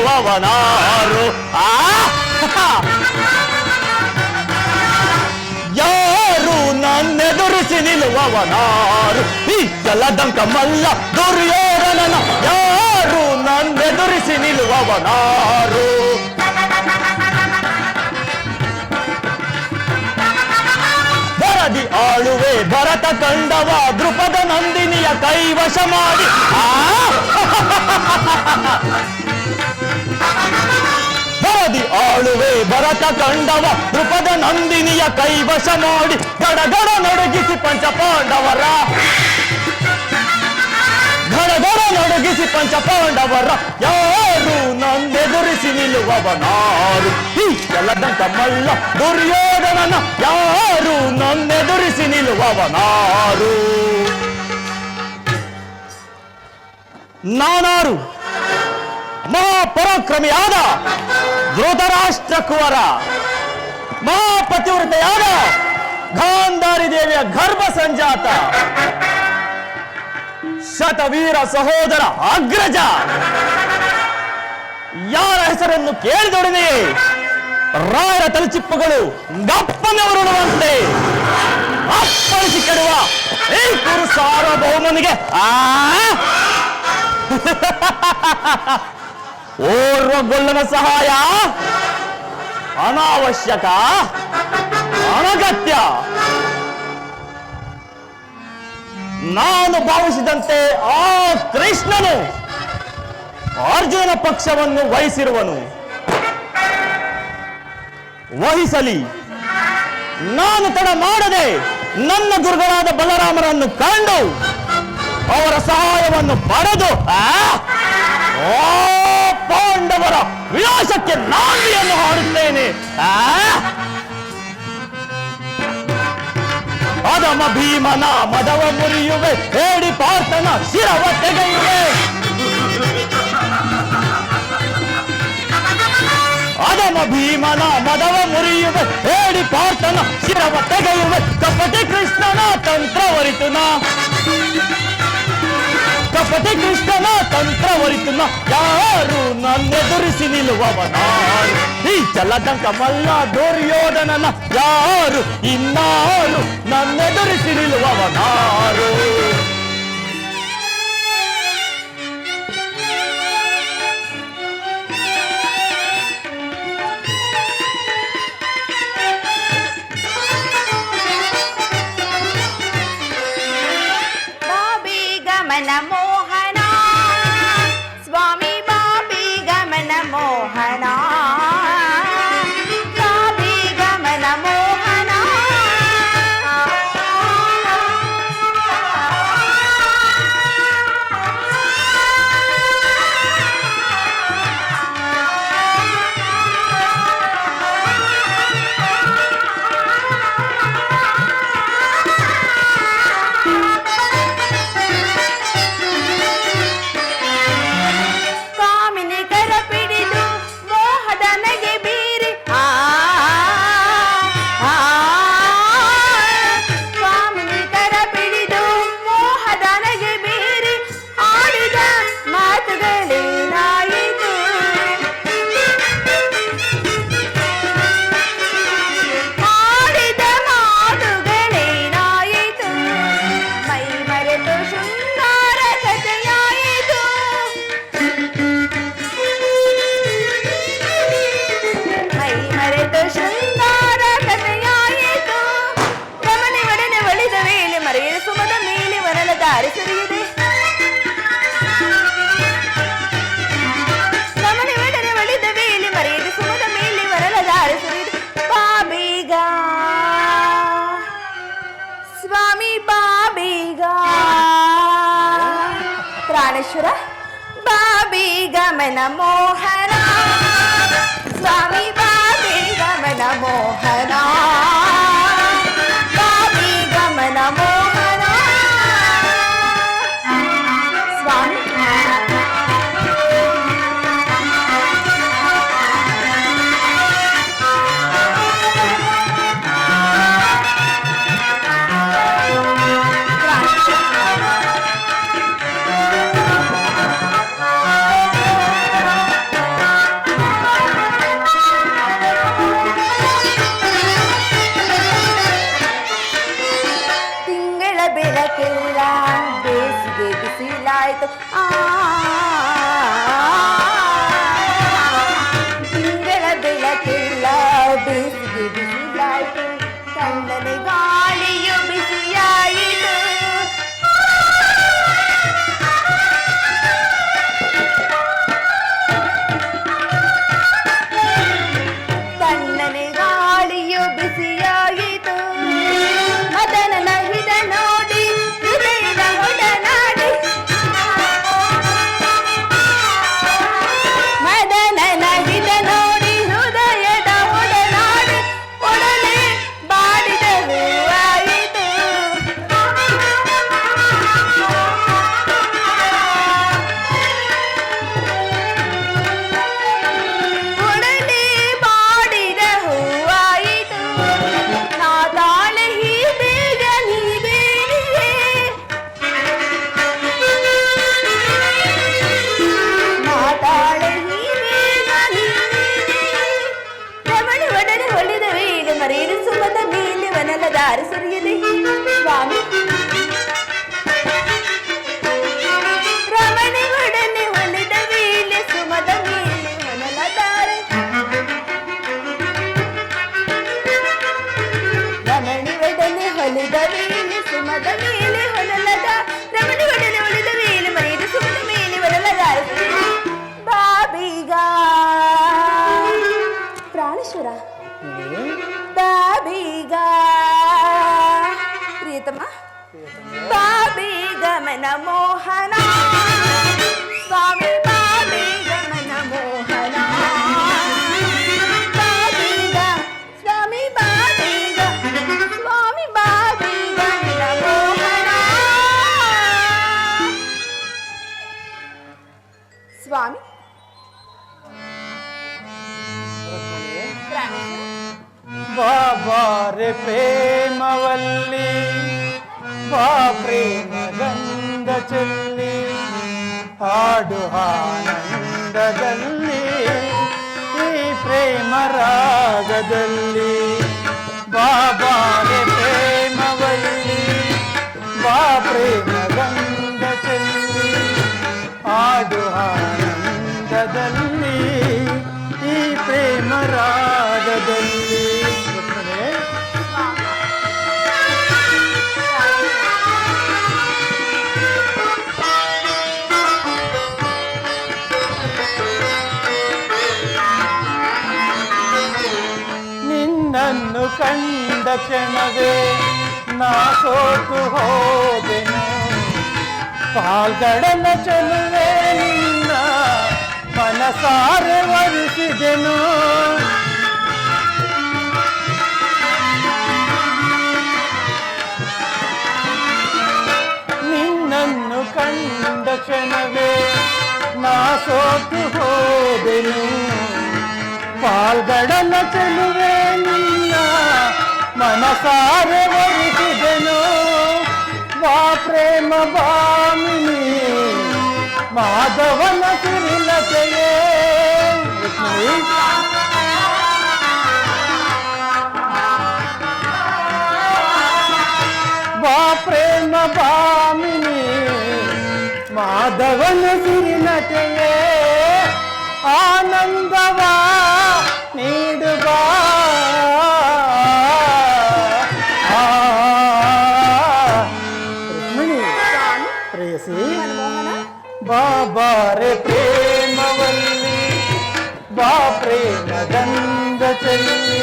ನಿಲ್ಲುವವನಾರು ಯಾರು ನನ್ನೆದುರಿಸಿ ನಿಲ್ಲುವವನಾರು ಈ ಜಲದಂಕ ಮಲ್ಲ ದುರ್ಯೋಧನನ ಯಾರು ನನ್ನೆದುರಿಸಿ ನಿಲ್ಲುವವನಾರು ಬರದಿ ಆಳುವೆ ಭರತ ಕಂಡವ ದೃಪದ ನಂದಿನಿಯ ಕೈವಶ ಮಾಡಿ ಬರದಿ ಆಳುವೆ ಭರತ ಕಂಡವ ದೃಪದ ನಂದಿನಿಯ ಕೈವಶ ಮಾಡಿ ಗಡಗಡ ನಡುಗಿಸಿ ಪಂಚಪಾಂಡವರ ಗಡಗಡ ನಡುಗಿಸಿ ಪಂಚಪಾಂಡವರ ಯಾರು ನನ್ನೆದುರಿಸಿ ನಿಲ್ಲುವವನಾರು ಈ ಜಲದಂಕ ಮಲ್ಲ ದುರ್ಯೋಧನನ ಯಾರು ನನ್ನೆದುರಿಸಿ ನಿಲ್ಲುವವನಾರು ನಾನಾರು ಮಹಾಪರಾಕ್ರಮಿಯಾದ ಧೃತರಾಷ್ಟ್ರ ಕುವರ ಮಹಾಪತಿವ್ರತೆಯಾದ ಗಾಂಧಾರಿ ದೇವಿಯ ಗರ್ಭ ಸಂಜಾತ ಶತವೀರ ಸಹೋದರ ಅಗ್ರಜ ಯಾರ ಹೆಸರನ್ನು ಕೇಳಿದೊಡನೆ ರಾಯರ ತಲೆಚಿಪ್ಪುಗಳು ಗಪ್ಪನೆ ಉರುಳುವಂತೆ ಅಪ್ಪಳಿಸಿ ಕೆಡುವ ಈ ಕುರು ಸಾರ್ವಭೌಮನಿಗೆ ಓರ್ವಗೊಳ್ಳನ ಸಹಾಯ ಅನಾವಶ್ಯಕ ಅನಗತ್ಯ. ನಾನು ಭಾವಿಸಿದಂತೆ ಆ ಕೃಷ್ಣನು ಅರ್ಜುನನ ಪಕ್ಷವನ್ನು ವಹಿಸಿರುವನು. ವಹಿಸಲಿ. ನಾನು ತಡ ಮಾಡದೆ ನನ್ನ ಗುರುಗಳಾದ ಬಲರಾಮರನ್ನು ಕಂಡು ಅವರ ಸಹಾಯವನ್ನು ಪಡೆದು ಪಾಂಡವರ ವಿನಾಶಕ್ಕೆ ನಾಂದಿಯನ್ನು ಹಾಡುತ್ತೇನೆ. ಅದಮ ಭೀಮನ ಮದವ ಮುರಿಯುವೆ, ಹೇಳಿ ಪಾರ್ಥನ ಶಿರವ ತೆಗೆಯುವೆ. ಅದಮ ಭೀಮನ ಮದವ ಮುರಿಯುವೆ, ಹೇಳಿ ಪಾರ್ಥನ ಶಿರವ ತೆಗೆಯುವೆ. ಕಪಟಿ ಕೃಷ್ಣನ ತಂತ್ರವರಿತುನ, ಕಪಟಿ ಕೃಷ್ಣನ ತಂತ್ರವರಿತುನ ಯಾರು ನನ್ನೆದುರಿಸಿ ನಿಲ್ಲುವವನಾರು. ಈ ಜಲದಂಕ ಮಲ್ಲ ದುರ್ಯೋಧನನ ಯಾರು ಇನ್ನಾರು ನನ್ನೆದುರಿಸಿ ನಿಲ್ಲುವವನಾರು. ಮೋಹನ ಸ್ವಾಮಿ ಬಾಬಿ ಗಮನ ಮೋಹನ, ಬಾಬಿ ಗಮನ ಮೋಹನ. ಪ್ರಾಣೇಶ್ವರ ಬಾಬಿ ಗಮನ ಮೋಹನ, ಸ್ವಾಮಿ ಬಾಬಿ ಗಮನ ಮೋಹನ, ಬಾಬಿ ಗಮನ ಮೋಹನ ಸ್ವಾಮಿ. ಬೆಳಕಿಲ್ಲ ಬೇಸಿಗೆ ಬಿಸಿಲಾಯ್ತು ತಿಂಗಳ ಬೆಳಕಿಲ್ಲ ಬೇಸಿಗೆ ಬಿಸಿಲಾಯ್ತು ತಣ್ಣನೆ ಗಾಳಿಯು ಬಿಸಿಯಾಯಿತು ತಣ್ಣನೆ ಗಾಳಿಯು ಬಿಸಿಯಾಯಿತು ಮದನನ ಹಿಡ ನೋಡಿ ಹೃದಯದ ಒಡನಾಡಿ ಮದನನ ಹಿಡ ನೋಡಿ ಹೃದಯದ ಒಡನಾಡಿ ಒಡನೆ ಬಾಡಿದ ಹೂವಾಯಿತು ಒಡನೆ ಬಾಡಿದ ಹೂವಾಯಿತು ನಾ ತಾಳೆ ಹೀಬೇಗ ನೀವೇನಿಯೇ ನಾ ತಾಳೆ ಹೀಬೇಗ ನೀವೇನಿಯೇ ರಮಣಿ ಒಡನೆ ಹೊಲಿದ ವೇಳೆ ಮರೆಯಲು ಸುಮದ ಮೇಲೆ ವನಲ ದಾರಿ ಸುರಿಯದೆ ಸ್ವಾಮಿ ರಮಣಿ ಒಡನೆ ಹೊಲಿದ ವೇಳೆ ಸುಮದ ಮೇಲೆ ವನಲ ದಾರಿ ರಮಣಿ ಒಡನೆ ಹೊಲಿದ ವೇಳೆ ಸುಮದ ಮೇಲೆ ಹೊನಲದ ರಮಣಿ ಒಡನೆ ಹೊಲಿದ ವೇಳೆ ಮರೆಯಲು ಸುಮದ ಮೇಲೆ ವನಲ ದಾರಿ ಸುರಿಯದೆ ಬಾಬೀಗ ಪ್ರಾಣೇಶ್ವರ ಬಾಬೀಗ ಪ್ರಿಯತಮ ಬಾಬೀಗ ಮನ ಮೋಹನ ಸ್ವಾಮಿ ಬಾಬೀಗ ಮನ ಮೋಹನ ಬಾಬೀಗ ಸ್ವಾಮಿ ಬಾಬೀಗ ಸ್ವಾಮಿ ಬಾಬೀಗ ಮನ ಮೋಹನ ಸ್ವಾಮಿ ಪ್ರಾಣೇಶ್ವರ ಬಾಬಾರೆ ಪ್ರೇಮವಲ್ಲಿ ಬಾ ಪ್ರೇಮ ಗಂಧ ಚೆಲ್ಲಿ ಹಾಡು ಆನಂದದಲ್ಲಿ ಈ ಪ್ರೇಮ ರಾಗದಲ್ಲಿ ಬಾಬಾರೆ ಪ್ರೇಮವಲ್ಲಿ ಬಾ ಪ್ರೇಮ ಗಂಧ ಚೆಲ್ಲಿ ಹಾಡು ಆನಂದದಲ್ಲಿ ಈ ಪ್ರೇಮ ರಾಗದಲ್ಲಿ ನಿನ್ನನ್ನು ಕಂಡ ಕ್ಷಣವೇ ನಾ ಸೋತು ಹೋದೆನು ಪಾಲ್ಗಡನ ಚೆಲುವೆ ನಿನ್ನ ಮನಸಾರೆ ವರಿಸಿದೆನು ನಿನ್ನನ್ನು ಕಂಡ ಕ್ಷಣವೇ ನಾ ಸೋತು ಹೋದೆನು ಪಾಲ್ಗಡನ ಚೆಲುವೆ ನಿನ್ನ ಮನಸಾರೆ ವರಿಸಿದೆನು ವಾ ಪ್ರೇಮ ಭಾಮಿನಿ ಮಾಧವನ ಸಿರಿಲತೆಯೇ ವಾ ಪ್ರೇಮ ಭಾಮಿನಿ ಮಾಧವನ ಸಿರಿಲತೆಯೇ ಆನಂದವಾ ನೀಡುವ ರುಕ್ಮಿಣಿ ಪ್ರೇಯಸಿ ಬಾಬಾರೆ ಪ್ರೇಮವಲ್ಲಿ ಬಾ ಪ್ರೇಮ ಗಂಧ ಚೆಲ್ಲಿ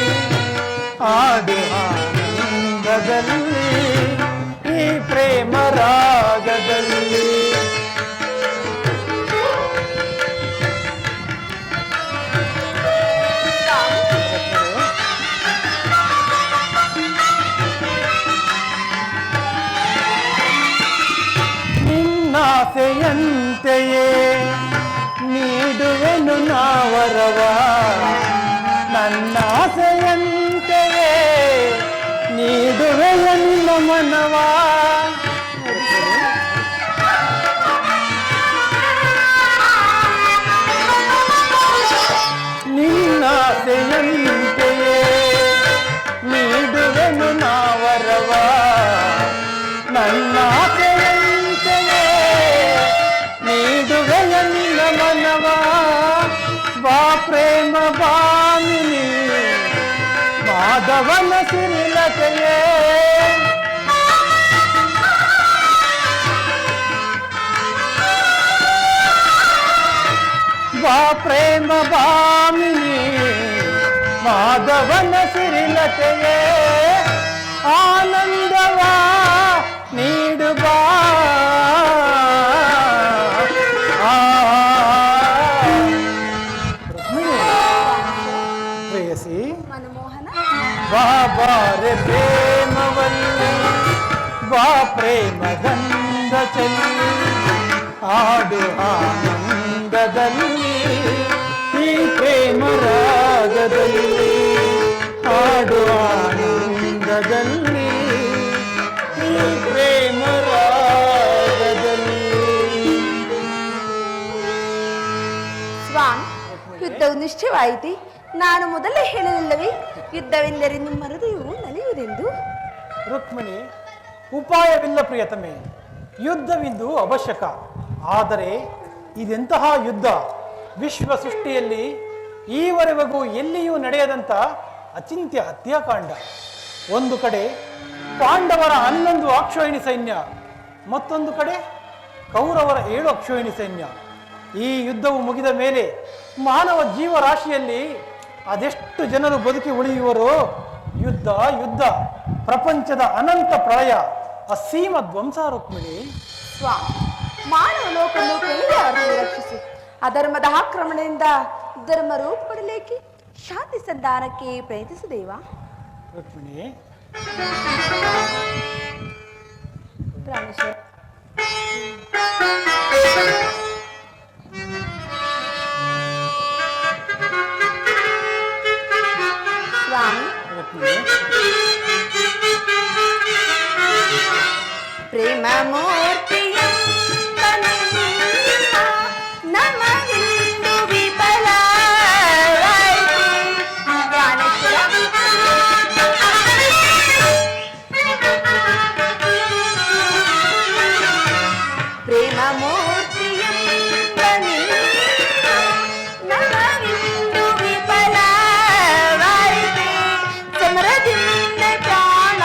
ಹಾಡು ಆನಂದದಲ್ಲಿ ಈ ಪ್ರೇಮ ರಾಗದಲ್ಲಿ ನಿನ್ನಾಸೆಯಂತೆಯೇ ನೀಡುವೆನು ನಾವರವ ನನ್ನಾಸೆಯಂತೆಯೇ ನೀಡುವೆಯ ನಿನ್ನ ಮನವ ನಿನ್ನಾಸೆಯಂತೆಯೇ ನೀಡುವೆನು ನಾವರವ ನನ್ನ ಗೆಲ್ಲುವೆಯ ನಿನ್ನ ಮನವ ಬಾ ಪ್ರೇಮ ಬಾಮಿನಿ ಮಾಧವನ ಸಿರಿಲತೆಯೇ ಬಾ ಪ್ರೇಮ ಬಾಮಿನಿ ಮಾಧವನ ಸಿರಿಲತೆಯೇ ಆನಂದವ ನೀಡು ಬಾ ಪ್ರೇಯಸಿ ಮನಮೋಹನ ಬಾಬಾರೆ ಪ್ರೇಮವಲ್ಲಿ ಬಾ ಪ್ರೇಮ ಗಂಧ ಚೆಲ್ಲಿ ಆಡು ಆನಂದದಲ್ಲಿ ಈ ಪ್ರೇಮ ರಾಗದಲ್ಲಿ ಆಡು ಆನಂದದಲ್ಲಿ ಈ ಪ್ರೇಮ ರಾಗದಲ್ಲಿ. ಸ್ವಾಮಿ, ಯುದ್ಧವು ನಿಶ್ಚಯವಾಯಿತೆ. ನಾನು ಮೊದಲೇ ಹೇಳಲಿಲ್ಲವೇ ಯುದ್ಧವೆಂದರೆ ನಿಮ್ಮ ಹೃದಯವು ನಲಿಯುವುದೆಂದು. ರುಕ್ಮಿಣಿ, ಉಪಾಯವಿಲ್ಲ ಪ್ರಿಯತಮೆ, ಯುದ್ಧವಿದ್ದು ಅವಶ್ಯಕ. ಆದರೆ ಇದೆಂತಹ ಯುದ್ಧ? ವಿಶ್ವ ಸೃಷ್ಟಿಯಲ್ಲಿ ಈವರೆಗೂ ಎಲ್ಲಿಯೂ ನಡೆಯದಂಥ ಅಚಿಂತ್ಯ ಹತ್ಯಾಕಾಂಡ. ಒಂದು ಕಡೆ ಪಾಂಡವರ 11 ಅಕ್ಷೋಹಿಣಿ ಸೈನ್ಯ, ಮತ್ತೊಂದು ಕಡೆ ಕೌರವರ 7 ಅಕ್ಷೋಹಿಣಿ ಸೈನ್ಯ. ಈ ಯುದ್ಧವು ಮುಗಿದ ಮೇಲೆ ಮಾನವ ಜೀವರಾಶಿಯಲ್ಲಿ ಅದೆಷ್ಟು ಜನರು ಬದುಕಿ ಉಳಿಯುವರು? ಯುದ್ಧ ಯುದ್ಧ, ಪ್ರಪಂಚದ ಅನಂತ ಪ್ರಳಯ, ಅಸೀಮ ಧ್ವಂಸ. ರುಕ್ಮಿಣಿ, ಸ್ವಾಮಿ, ಮಾನವ ಲೋಕವನ್ನು ಕೈಯಾರನ್ನು ರಕ್ಷಿಸಿ ಅಧರ್ಮದ ಆಕ್ರಮಣದಿಂದ ಧರ್ಮ ರೂಪ ಕೊಡಲೇಕೆ ಶಾಂತಿ ಸಂಧಾನಕ್ಕೆ ಪ್ರಯತ್ನಿಸು ದೇವ. ರುಕ್ಮಿಣಿ, ಪ್ರಾಣೇಶ್ವರ, ಸ್ವಾಮಿ, ಪ್ರೇಮ ಮೂರ್ತಿಯ ನಮಗಿಂದು ವಿಫಲ ಪ್ರೇಮ ಮೂರ್ತಿಯ ನಮಗಿಂದು ವಿಫಲ ಸಮರದಿಂದ ಪ್ರಾಣ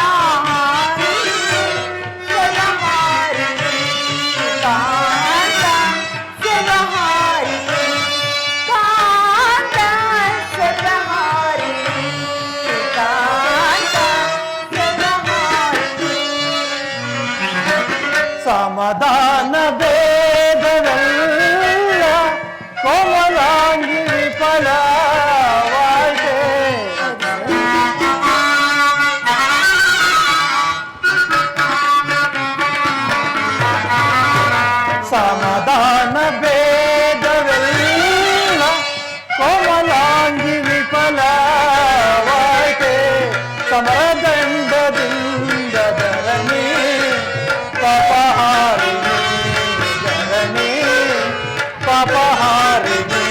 ಸಮಾಧಾನ ಭೇದವಲ್ಲ ಕೋಮಲಾಂಗಿ ವಿಫಲವಾಯಿತೆ. ಸಮಾಧಾನ ಭೇದವಲ್ಲ ಕೋಮಲಾಂಗಿ ವಿಫಲವಾಯಿತೆ. ಸಮರದಂಡದಿಂದ ಧರಣಿ ಪಾಪಹಾರಿಣಿ ಧರಣಿ ಪಾಪಹಾರಿಣಿ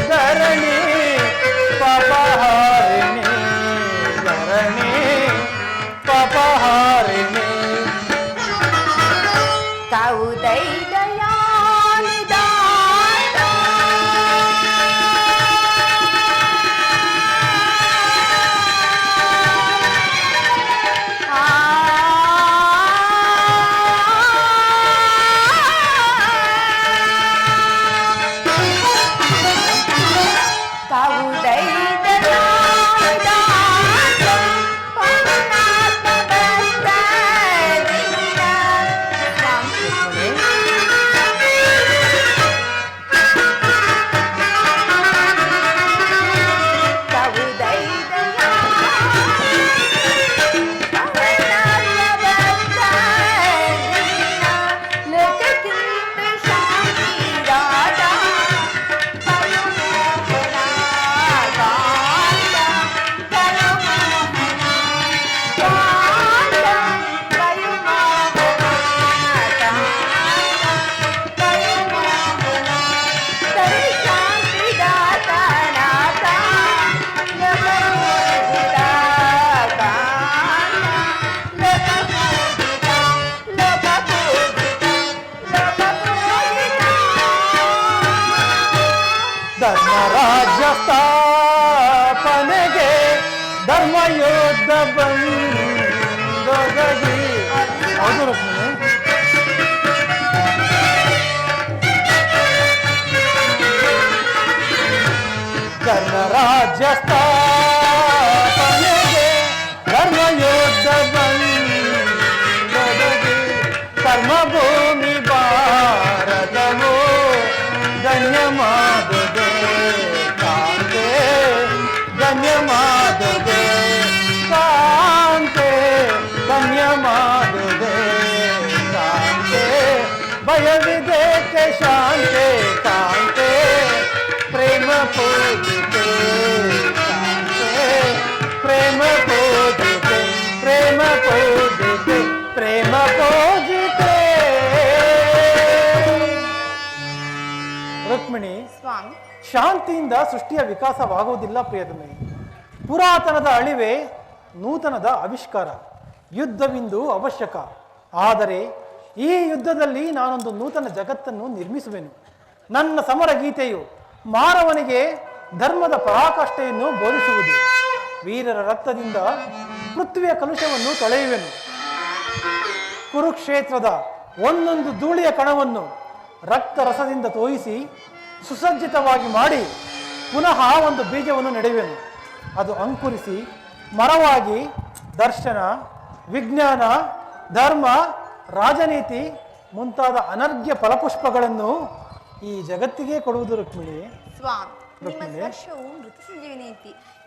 ಧರಣಿ ಪಾಪಹಾರಿಣಿ ಧರಣಿ ಪಾಪಹಾರಿಣಿ. ಕೌದೈ ಭಯವಿದೇಕೆ ಶಾಂತೆ ಕಾಂತೆ ಪ್ರೇಮ ಪೂಜಿತೆ ಕಾಂತೆ ಪ್ರೇಮ ಪೂಜಿತೆ ಪ್ರೇಮ ಪೂಜಿತೆ ಪ್ರೇಮ ಪೂಜಿತೆ. ರುಕ್ಮಿಣಿ, ಸ್ವಾಮಿ, ಶಾಂತಿಯಿಂದ ಸೃಷ್ಟಿಯ ವಿಕಾಸವಾಗುವುದಿಲ್ಲ ಪ್ರಿಯತಮೆ. ಪುರಾತನದ ಅಳಿವೆ ನೂತನದ ಆವಿಷ್ಕಾರ. ಯುದ್ಧವಿಂದು ಅವಶ್ಯಕ. ಆದರೆ ಈ ಯುದ್ಧದಲ್ಲಿ ನಾನೊಂದು ನೂತನ ಜಗತ್ತನ್ನು ನಿರ್ಮಿಸುವೆನು. ನನ್ನ ಸಮರ ಗೀತೆಯು ಮಾನವನಿಗೆ ಧರ್ಮದ ಪರಾಕಾಷ್ಠೆಯನ್ನು ಬೋಧಿಸುವುದು. ವೀರರ ರಕ್ತದಿಂದ ಪೃಥ್ವಿಯ ಕಲುಷವನ್ನು ತೊಳೆಯುವೆನು. ಕುರುಕ್ಷೇತ್ರದ ಒಂದೊಂದು ಧೂಳಿಯ ಕಣವನ್ನು ರಕ್ತರಸದಿಂದ ತೋಯಿಸಿ ಸುಸಜ್ಜಿತವಾಗಿ ಮಾಡಿ ಪುನಃ ಒಂದು ಬೀಜವನ್ನು ನೆಡುವೆನು. ಅದು ಅಂಕುರಿಸಿ ಮರವಾಗಿ ದರ್ಶನ, ವಿಜ್ಞಾನ, ಧರ್ಮ, ರಾಜನೀತಿ ಮುಂತಾದ ಅನರ್ಘ್ಯ ಫಲಪುಷ್ಪಗಳನ್ನು ಈ ಜಗತ್ತಿಗೆ ಕೊಡುವುದು. ರುಕ್ಮಿಣಿ, ಸ್ವಾಮಿ, ನಿಮ್ಮ ಸ್ಪರ್ಶವು ಮೃತ ಸಂಜೀವಿನಿ.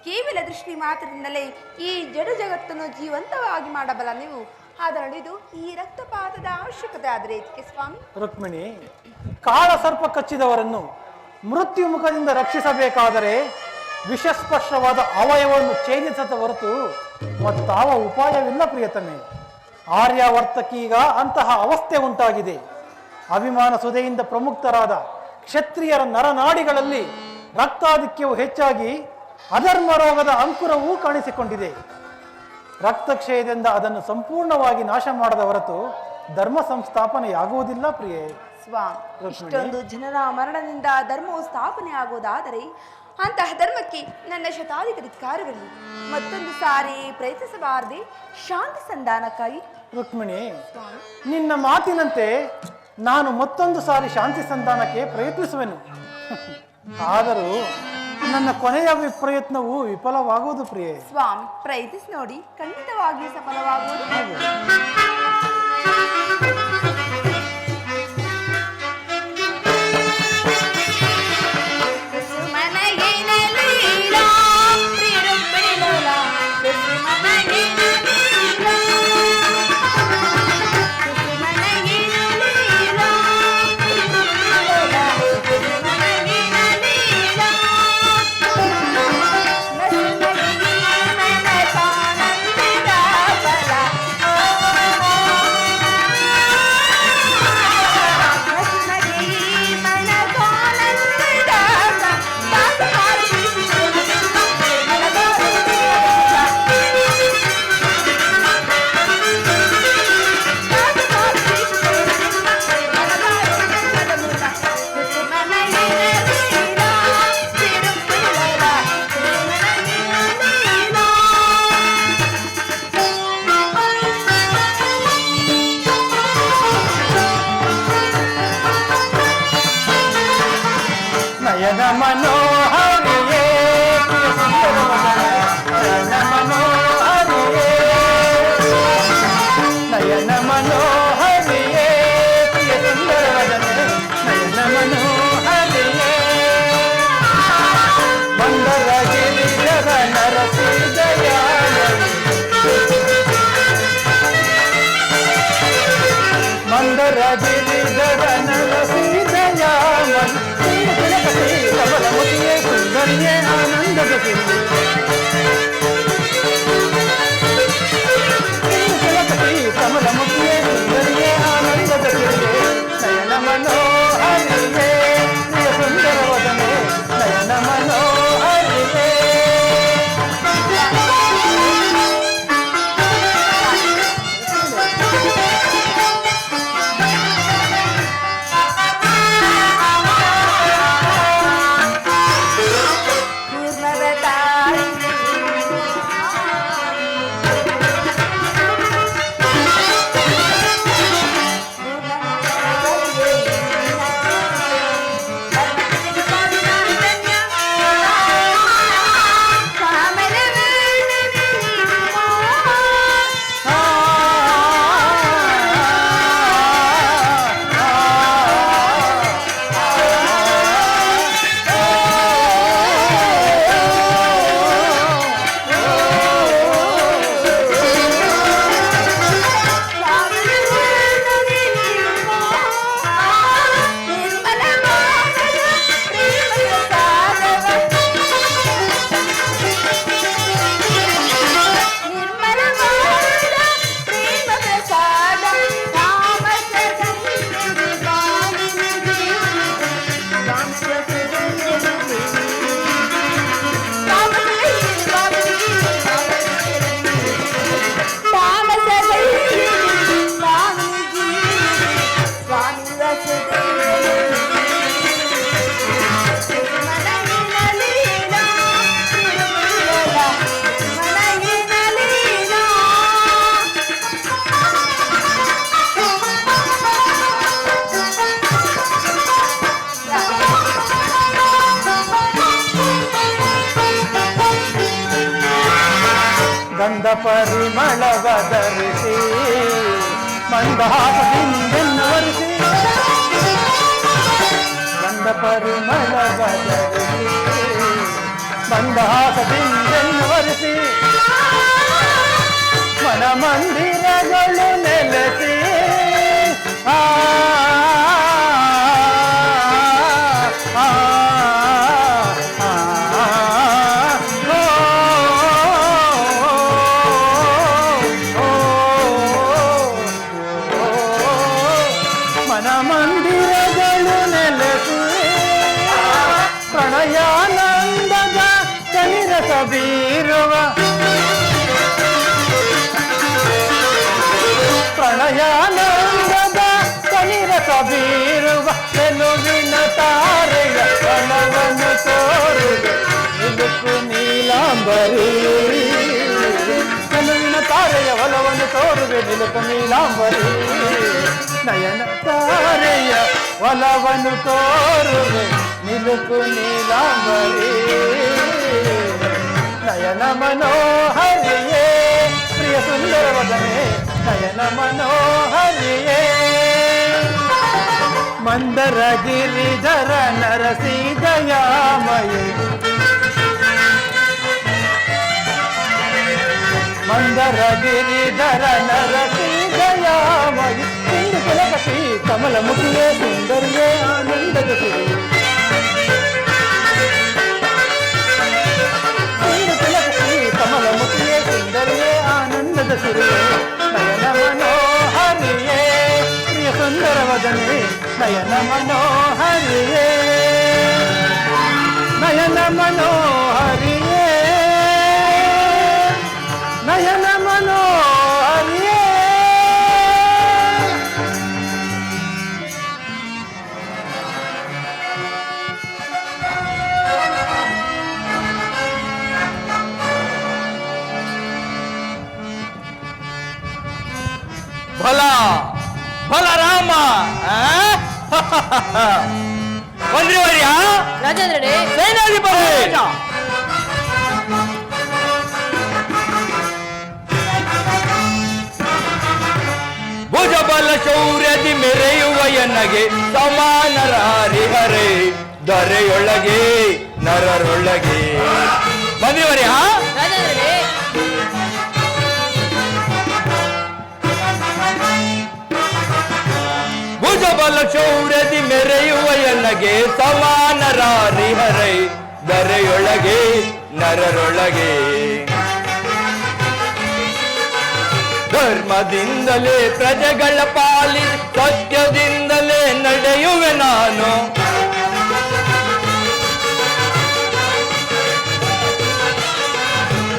ಕೇವಲ ದೃಷ್ಟಿ ಮಾತ್ರದಿಂದಲೇ ಈ ಜಡ ಜಗತ್ತನ್ನು ಜೀವಂತವಾಗಿ ಮಾಡಬಲ್ಲ ನೀವು. ಆದರೆ ಇದು ಈ ರಕ್ತಪಾತದ ಅವಶ್ಯಕತೆ ಆದರೆ ಇದಕ್ಕೆ ಸ್ವಾಮಿ. ರುಕ್ಮಿಣಿ, ಕಾಳ ಸರ್ಪ ಕಚ್ಚಿದವರನ್ನು ಮೃತ್ಯು ಮುಖದಿಂದ ರಕ್ಷಿಸಬೇಕಾದರೆ ವಿಷಸ್ಪರ್ಶವಾದ ಅವಯವವನ್ನು ಛೇದಿಸದ ಹೊರತು ಮತ್ತಾವ ಉಪಾಯವಿಲ್ಲ ಪ್ರಿಯತಮೆ. ಆರ್ಯಾವರ್ತಕ್ಕೀಗ ಅಂತಹ ಅವಸ್ಥೆ ಉಂಟಾಗಿದೆ. ಅಭಿಮಾನ ಸುಧೆಯಿಂದ ಪ್ರಮುಕ್ತರಾದ ಕ್ಷತ್ರಿಯರ ನರನಾಡಿಗಳಲ್ಲಿ ರಕ್ತಾಧಿಕ್ಯವು ಹೆಚ್ಚಾಗಿ ಅಧರ್ಮ ರೋಗದ ಅಂಕುರವೂ ಕಾಣಿಸಿಕೊಂಡಿದೆ. ರಕ್ತಕ್ಷಯದಿಂದ ಅದನ್ನು ಸಂಪೂರ್ಣವಾಗಿ ನಾಶ ಮಾಡದ ಹೊರತು ಧರ್ಮ ಸಂಸ್ಥಾಪನೆಯಾಗುವುದಿಲ್ಲ ಪ್ರಿಯೆ. ಸ್ವಾಮಿ, ಇಷ್ಟೊಂದು ಜನರ ಮರಣದಿಂದ ಧರ್ಮವು ಸ್ಥಾಪನೆ ಆಗುವುದಾದರೆ ಅಂತಹ ಧರ್ಮಕ್ಕೆ ನನ್ನ ಶತಾಧಿಕ ಧಿಕ್ಕಾರಗಳು. ಮತ್ತೊಂದು ಸಾರಿ ಪ್ರಯತ್ನಿಸಬಾರದೆ ಶಾಂತಿ ಸಂಧಾನಕ್ಕಾಗಿ? ರುಕ್ಮಿಣಿ, ನಿನ್ನ ಮಾತಿನಂತೆ ನಾನು ಮತ್ತೊಂದು ಸಾರಿ ಶಾಂತಿ ಸಂಧಾನಕ್ಕೆ ಪ್ರಯತ್ನಿಸುವೆನು. ಆದರೂ ನನ್ನ ಕೊನೆಯ ಪ್ರಯತ್ನವು ವಿಫಲವಾಗುವುದು ಪ್ರಿಯೆ. ಸ್ವಾಮಿ, ಪ್ರಯತ್ನಿಸಿ ನೋಡಿ, ಖಂಡಿತವಾಗಿಯೂ ಸಫಲವಾಗುವುದು. ನಯನ ಮನೋಹರಿಯೇ ನಯನ ಮನೋಹರಿಯೇ ನಯನ ಮನೋಹರಿಯೇ ಪ್ರಿಯ ಸುಂದರವದನೆ ನಯನ ಮನೋಹರಿಯೇ ಮಂದರ ಗಿರಿಜರ ನರಸಿ ದಯಾಮಯಿ ಮಂದರ ಗಿರಿಜರ ನರಸಿ ದಯಾಮಯಿ ಕಮಲಮತಿಯೇ ಸುಂದರಿಯೇ ಆನಂದದ ಸಿಂಧು ಕಮಲಮತಿಯೇ ಸುಂದರಿಯೇ ಆನಂದದ ಸಿಂಧು ನಯನ ಮನೋಹರಿಯೇ ಪ್ರಿಯ ಸುಂದರವದನೆ ನಯನ ಮನೋಹರಿಯೇ. ತಾಯಿ ಪರಿಮಳವ ಧರಿಸಿ ಮಂದಹಾಸದಿಂದೆನ್ನು ವರಿಸಿ ಗಂಧ ಪರಿಮಳವ ಧರಿಸಿ ಮಂದಹಾಸದಿಂದೆನ್ನು ವರಿಸಿ ಮನ ಮಂದಿರಗಳು ನೆಲೆಸಿ ಮನ ಮಂದಿರಗಳು ನೆಲೆಸಿ ಪ್ರಣಯಾನಂದದ ಕನಿರಸ ಬೀರುವ ಪ್ರಣಯಾನಂದದ ಕನಿರಸ ಬೀರುವ ಬೆಲುವಿನ ತಾರೆಯ ಬಲವನ್ನು ತೋರುವೆ ನಿಲುಕು ನೀಲಾಂಬರಿ ಬೆಲುವಿನ ತಾರೆಯ ಒಲವನ್ನು ತೋರುವೆ ನಿಲುಕು ನೀಲಾಂಬರಿ ನಯನ ತಾರೆಯ ಒಲವನ್ನು ತೋರುವೆ ನಿಲುಕು ನೀಲಾಂಬರಿ ನಯನ ಮನೋಹರಿಯೇ ಪ್ರಿಯ ಸುಂದರವದನೆ ನಯನ ಮನೋಹರಿಯೇ ಮಂದರ ಗಿರಿಧರ ನರಸಿ ದಯಾಮಯೇ ಮಂದರ ಗಿರಿಧರ ನರಸಿ ದಯಾಮಯೇ ಸಿಂಧು ತಿಲಕಸಿ ಕಮಲ ಮುಖಿಯೇ ಸುಂದರಿಯೇ ಆನಂದದ ಸಿರಿ ಸಿಂಧು ತಿಲಕಸಿ ಕಮಲ ಮುಖಿಯೇ ಸುಂದರಿಯೇ ಆನಂದದ ಸಿರಿ ನಯನ ಮನೋಹರಿಯೇ ಪ್ರಿಯ ಸುಂದರವದನೆ ನಯನ ಮನೋಹರಿಯೇ ನಯನ ಮನೋಹರಿಯೇ ನಯನ ಮನೋಹರಿಯೇ ಫಲ ಫಲ ರಾಮ ಮಂತ್ರಿವರ್ಯ ರಾಜೇಂದ್ರನೇ ಸೇನಾಧಿಪತಿ ಭುಜಬಲ ಶೌರ್ಯದಿ ಮೆರೆಯುವ ಎನ್ನಗೆ ಸಮಾನರ ಹರಿಹರೆ ದೊರೆಯೊಳಗೆ ನರರೊಳಗೆ ಮಂತ್ರಿವರ್ಯ ರಾಜೇಂದ್ರನೇ ಭುಜಬಲ ಶೌರ್ಯದಿ ಮೆರೆಯುವ ಎನ್ನಗೆ ಸಮಾನರ ಹರಿಹರೆ ದೊರೆಯೊಳಗೆ ನರರೊಳಗೆ ಧರ್ಮದಿಂದಲೇ ಪ್ರಜೆಗಳ ಪಾಲಿ ಸತ್ಯದಿಂದಲೇ ನಡೆಯುವೆ ನಾನು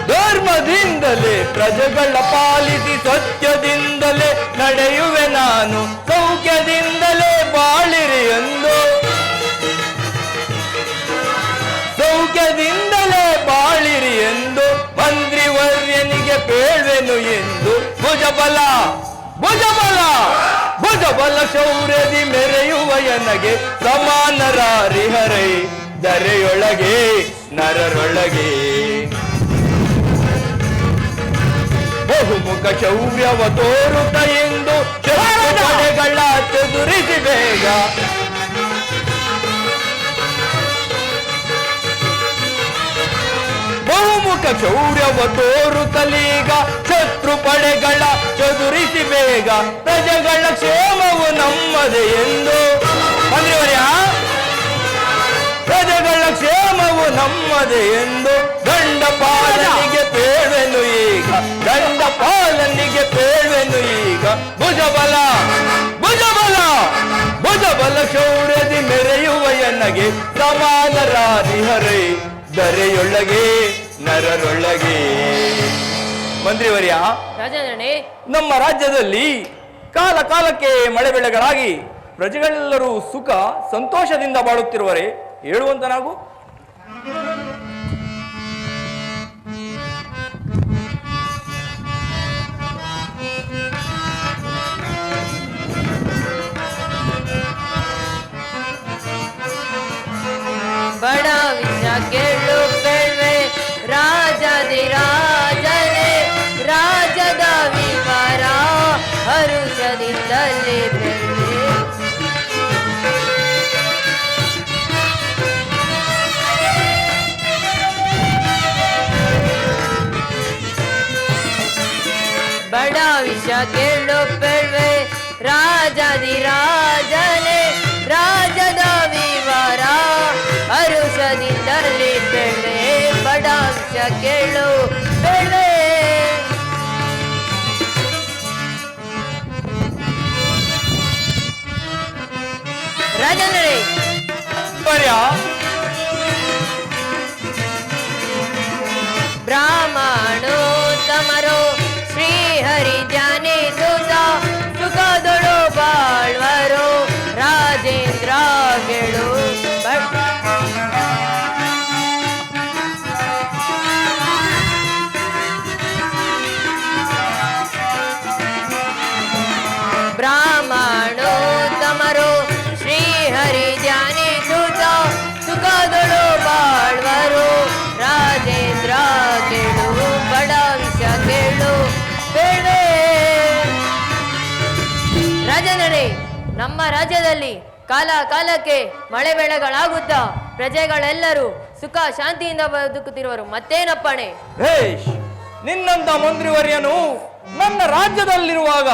ಧರ್ಮದಿಂದಲೇ ಪ್ರಜೆಗಳ ಪಾಲಿಸಿ ಸತ್ಯದಿಂದಲೇ ನಡೆಯುವೆ ನಾನು ಸೌಖ್ಯದಿಂದಲೇ ಬಾಳಿರಿ ಎಂದು ಸೌಖ್ಯದಿಂದಲೇ ಬಾಳಿರಿ ಎಂದು ಮಂತ್ರಿವರ್ಯನಿಗೆ ಬೇಳ್ವೆನು ಎಂದು ಭುಜಬಲ ಭುಜಬಲ ಭುಜಬಲ ಶೌರ್ಯದಿ ಮೆರೆಯುವ ಎನಗೆ ಸಮಾನರ ಹರಿಹರೈ ದರೆಯೊಳಗೆ ನರರೊಳಗೆ ಬಹುಮುಖ ಶೌರ್ಯವ ತೋರುತ್ತ ಎಂದು ಪಡೆಗಳ ಚದುರಿಸಿ ಬೇಗ ಬಹುಮುಖ ಶೌರ್ಯವ ತೋರುತ್ತಲೀಗ ಶತ್ರು ಪಡೆಗಳ ಚದುರಿಸಿ ಬೇಗ ಪ್ರಜೆಗಳ ಕ್ಷೇಮವು ನಮ್ಮದೇ ಎಂದು ಮಂತ್ರಿವರ್ಯ ಪ್ರಜೆಗಳ ಕ್ಷೇಮವು ನಮ್ಮದೇ ಎಂದು ದಂಡಪಾಲನಿಗೆ ಬೇಳ್ವೆನು ಈಗ ದಂಡಪಾಲನಿಗೆ ಬೇಳ್ವೆನು ಈಗ ಭುಜಬಲ ಭುಜಬಲ ಭುಜಬಲ ಶೌರ್ಯದಿ ಮೆರೆಯುವ ಎನ್ನಗೆ ಸಮಾನರ ಹರಿಹರೈ ದರೆಯೊಳಗೆ ನರರೊಳಗೆ ಮಂತ್ರಿವರ್ಯ ರಾಜೇಂದ್ರನೇ ನಮ್ಮ ರಾಜ್ಯದಲ್ಲಿ ಕಾಲ ಕಾಲಕ್ಕೆ ಮಳೆ ಬೆಳೆಗಳಾಗಿ ಪ್ರಜೆಗಳೆಲ್ಲರೂ ಸುಖ ಸಂತೋಷದಿಂದ ಬಾಳುತ್ತಿರುವರೆ ಹೇಳುವಂತ ನಾವು ಬಡ ವಿಷ ಕೇಳು ಬೇಡ್ವೆ ರಾಜದಿ ರಾಜನೇ ರಾಜದಿಂದಲೇ ಬೆಳೆ ಬಡ ವಿಷ ಕೇಳು ಬೆಳ್ವೆ ರಾಜನೇ ರಾಜದ ವಿವರ ಹರುಷದಿಂದಲೇ ಬೆಳ್ವೆ ಬಡ ವಿಷ ಕೇಳು ಬೆಳ್ವೆ ರಾಜನೇ ಬ್ರಾಹ್ಮಣೋ ತಮರೋ ಶ್ರೀಹರಿ ಧ್ಯಾನಿಸುತ್ತ ಸುಖದೊಳು ಬಾಳ್ವರು ರಾಜೇಂದ್ರಗಳು ಬ್ರಾಹ್ಮಣೋ ತಮರೋ ಶ್ರೀಹರಿ ಧ್ಯಾನಿಸುತ್ತ ಸುಖದೊಳು ಬಾಳ್ವರು ರಾಜೇಂದ್ರ ಕೇಳು ಬಡ ವಿಷ ಕೇಳು ಬೇಡೇ ರಾಜನರೇ ನಮ್ಮ ರಾಜ್ಯದಲ್ಲಿ ಕಾಲ ಕಾಲಕ್ಕೆ ಮಳೆ ಬೆಳೆಗಳಾಗುತ್ತಾ ಪ್ರಜೆಗಳೆಲ್ಲರೂ ಸುಖ ಶಾಂತಿಯಿಂದ ಬದುಕುತ್ತಿರುವರು ಮತ್ತೇನಪ್ಪಣೆ ಹೇಶ್ ನಿನ್ನಂತ ಮಂತ್ರಿವರ್ಯನು ನನ್ನ ರಾಜ್ಯದಲ್ಲಿರುವಾಗ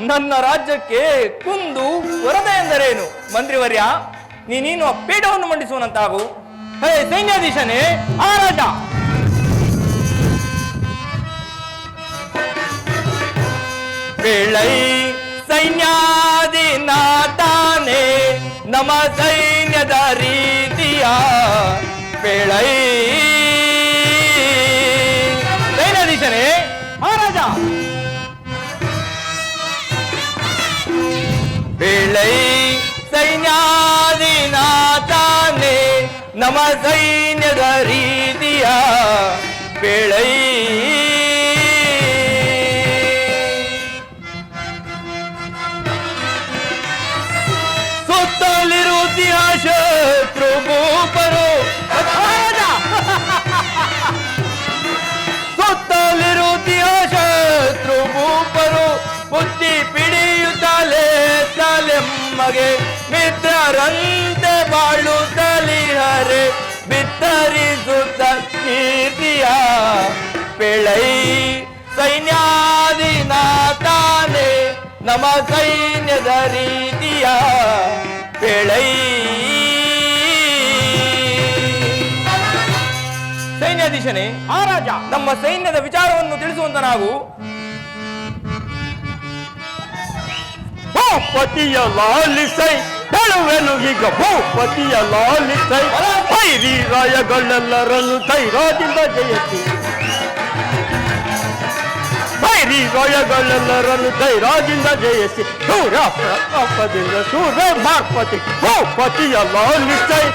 ನನ್ನ ರಾಜ್ಯಕ್ಕೆ ಕುಂದು ಕೊರತೆ ಎಂದರೇನು? ಮಂತ್ರಿವರ್ಯ, ನೀನು ಪೀಠವನ್ನು ಮಂಡಿಸುವನಂತಾಗು. ಹೇ ಸೈನ್ಯಾಧೀಶನೇ, ಆರಾಟ ಬೆಳೈ ಸೈನ್ಯಾಧಿನಾಥಾನೆ ನಮ್ಮ ಸೈನ್ಯದ ರೀತಿಯ ಬೆಳೈ ಸೈನ್ಯಾಧೀಶನೇ, ಮಹಾರಾಜ ಬೆಳೈ ಸೈನ್ಯಾಧಿನಾಥಾನೆ ನಮ್ಮ ಸೈನ್ಯದ ರೀತಿಯ ಬೆಳೈ ಸುತ್ತಲಿರುತ್ತಿಯ ಶತ್ರು ಭೂಪರು ಸುತ್ತಲಿರುತ್ತಿಯ ಶತ್ರು ಭೂಪರು ಬುದ್ಧಿ ಪಿಡಿಯುತ್ತಲೇ ತಲೆಮ್ಮಗೆ ಮಿತ್ರರಂತೆ ಬಾಳುತ್ತಲಿಹರೆ ಬಿತ್ತರಿಸುತ್ತ ಕೀರ್ತಿಯ ಬೆಳೈ ಸೈನ್ಯಾಧಿನಾಥಾನೆ ನಮ್ಮ ಸೈನ್ಯದ ರೀತಿಯ ಬೆಳೈ ಸೈನ್ಯಾಧೀಶನೇ, ಮಹಾರಾಜ ನಮ್ಮ ಸೈನ್ಯದ ವಿಚಾರವನ್ನು ತಿಳಿಸುವಂತ ನಾವು ಭೂಪತಿಯ ಲಾಲಿಸೈ ಹೇಳುವೆನು ಈಗ ಭೂಪತಿಯ ಲಾಲಿಸೈ ವೈರಿ ರಾಯಗಳೆಲ್ಲರನ್ನು ಧೈರ್ಯದಿಂದ ಜಯಿಸಿ ವೈರಿ ರಾಯಗಳೆಲ್ಲರನ್ನು ಧೈರ್ಯದಿಂದ ಜಯಿಸಿ ಸೂರ್ಯ ಪ್ರತಾಪದಿಂದ ಸೂರ್ಯ ಮಾರ್ಪತಿ ಭೂಪತಿಯ ಲಾಲಿಸೈ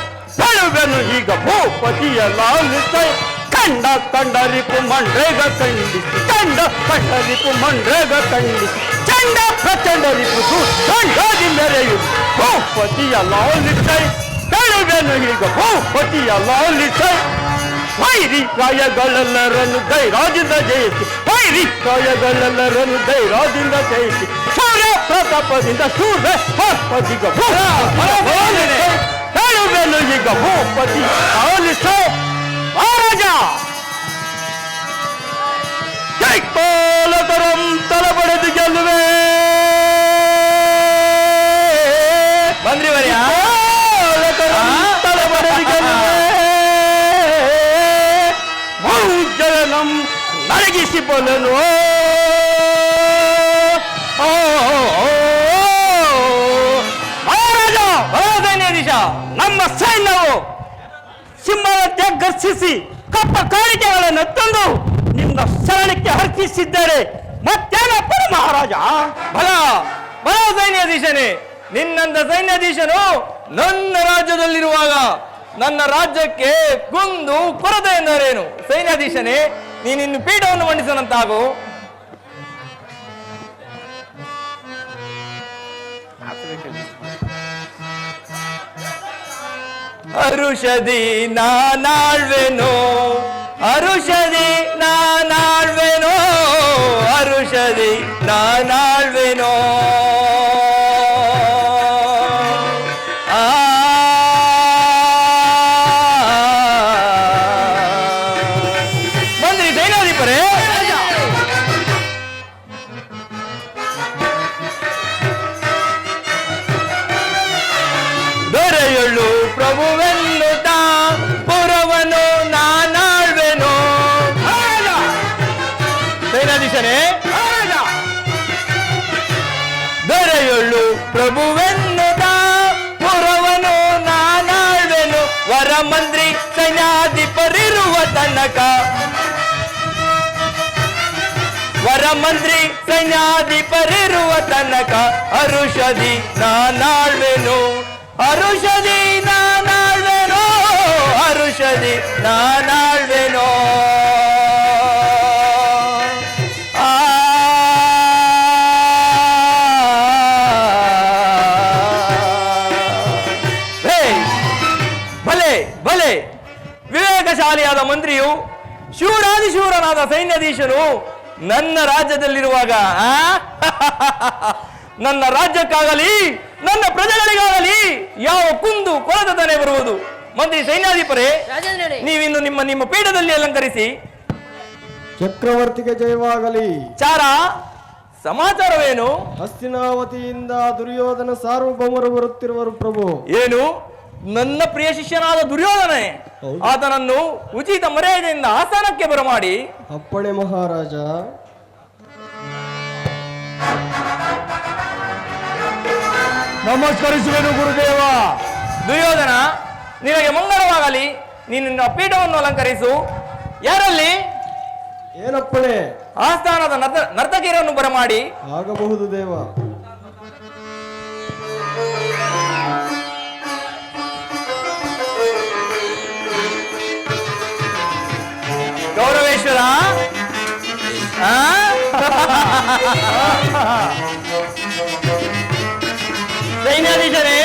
ಹೇಳುವೆನು ಈಗ ಭೂಪತಿಯ ಲಾಲಿಸೈ ಕಂಡ ಕಂಡರಿಪು ಮಂಡ್ರೇಗ ಖಂಡಿಸಿ ಕಂಡ ಕಂಡರಿಪು ಮಂಡ್ರೇಗ ಖಂಡಿಸಿ ಚಂಡ ಪ್ರಚಂಡರಿಪು ಕಂಡಾಗಿ ಮೆರೆಯು ಭೂಪತಿಯ ಲಾಲಿಸೈ ಹೇಳುವೆನು ಈಗ ಭೂಪತಿಯ ಲಾಲಿಸೈ ವೈರಿ ಕಾಯಗಳೆಲ್ಲರನ್ನು ಧೈರ್ಯದಿಂದ ಜಯಿಸಿ ವೈರಿ ಕಾಯಗಳೆಲ್ಲರನ್ನು ಧೈರ್ಯದಿಂದ ಜಯಿಸಿ ಸೂರ್ಯ ಪ್ರತಾಪದಿಂದ ಸೂರ್ಯ ಮಾರ್ಪತಿಗ ಹೇಳುವೆನು ಈಗ ಭೂಪತಿ ಲಾಲಿಸೈ ಮಹಾರಾಜ ಜೈಕೋಲತರಂ ತಲಪಡೆದು ಗೆಲ್ಲುವೆ ಮಂತ್ರಿವರ್ಯ ತಲಪಡೆದು ಗೆಲ್ಲುವೆ ಬಹುಜನಂ ನಡಗಿಸಿಬಲ್ಲನು ಮಹಾರಾಜ ಸೈನ್ಯಾಧೀಶ, ನಮ್ಮ ಸೈನ್ಯವು ಸಿಂಹದಂತೆ ಗರ್ಜಿಸಿ ಕಪ್ಪ ಕಾಣಿಕೆಗಳನ್ನು ತಂದು ನಿನ್ನ ಶರಣಕ್ಕೆ ಅರ್ಪಿಸಿದ್ದಾರೆ ಮತ್ತೇನಪ್ಪ ಮಹಾರಾಜ ಬಲ ಬಲ ಸೈನ್ಯಾಧೀಶನೇ, ನಿನ್ನಂತ ಸೈನ್ಯಾಧೀಶನು ನನ್ನ ರಾಜ್ಯದಲ್ಲಿರುವಾಗ ನನ್ನ ರಾಜ್ಯಕ್ಕೆ ಕುಂದು ಕೊರತೆ ಎಂದರೇನು? ಸೈನ್ಯಾಧೀಶನೇ, ನೀನಿನ್ನು ಪೀಠವನ್ನು ಮಂಡಿಸನಂತಾಗು. ಅರುಷದಿ ನಾನಾಳ್ವೆನೋ ಅರುಷದಿ ನಾನಾಳ್ವೆನೋ ಅರುಷದಿ ನಾನಾಳ್ವೆನೋ ಪ್ರಭುವೆನ್ನುತ್ತ ಪುರವನು ನಾನಾಳ್ವೆನು. ಸೇನಾಧೀಶನೇ, ದೊರೆಯುಳ್ಳು ಪ್ರಭುವೆನ್ನುತ್ತ ಪುರವನು ನಾನಾಳ್ವೆನು. ವರಮಂತ್ರಿ ಸೈನ್ಯಾಧಿಪರಿರುವ ತನಕ, ವರಮಂತ್ರಿ ಸೈನ್ಯಾಧಿಪರಿರುವ ತನಕ ಹರುಷದಿ ನಾನಾಳ್ವೆನು. ಹರುಷದಿ ನಾನಾಳ್ವೆನು, ಹರುಷದಿ ನಾನಾಳ್ವೆನು. ಭಲೆ ಭಲೆ, ವಿವೇಕಶಾಲಿಯಾದ ಮಂತ್ರಿಯು, ಶೂರಾದಿಶೂರನಾದ ಸೈನ್ಯಾಧೀಶನು ನನ್ನ ರಾಜ್ಯದಲ್ಲಿರುವಾಗ ನನ್ನ ರಾಜ್ಯಕ್ಕಾಗಲಿ ನನ್ನ ಪ್ರಜೆಗಳಿಗಾಗಲಿ ಯಾವ ಕುಂದು ಕೊರತನೆ ಬರುವುದು? ಮಂತ್ರಿ ಸೈನ್ಯಾಧಿಪರೇ, ನೀವಿನ್ನು ನಿಮ್ಮ ನಿಮ್ಮ ಪೀಠದಲ್ಲಿ ಅಲಂಕರಿಸಿ. ಚಕ್ರವರ್ತಿಗೆ ಜಯವಾಗಲಿ. ಚಾರ, ಸಮಾಚಾರವೇನು? ಹಸ್ತಿನಾವತಿಯಿಂದ ದುರ್ಯೋಧನ ಸಾರ್ವಭೌಮರು ಬರುತ್ತಿರುವರು ಪ್ರಭು. ಏನು? ನನ್ನ ಪ್ರಿಯ ಶಿಷ್ಯನಾದ ದುರ್ಯೋಧನೆ ಆತನನ್ನು ಉಚಿತ ಮರ್ಯಾದೆಯಿಂದ ಆಸ್ಥಾನಕ್ಕೆ ಬರಮಾಡಿ. ಅಪ್ಪಣೆ ಮಹಾರಾಜ. ನಮಸ್ಕರಿಸುವೆನು ಗುರುದೇವ. ದುರ್ಯೋಧನ, ನಿನಗೆ ಮಂಗಳವಾಗಲಿ. ನಿನ್ನ ಪೀಠವನ್ನು ಅಲಂಕರಿಸು. ಯಾರಲ್ಲಿ? ಏನಪ್ಪಣೆ? ಆಸ್ಥಾನದ ನರ್ತಕಿಯರನ್ನು ಬರಮಾಡಿ. ಆಗಬಹುದು ದೇವ. ಗೌರವೇಶ್ವರ, ಸೈನ್ಯಾಧೀಶರೇ,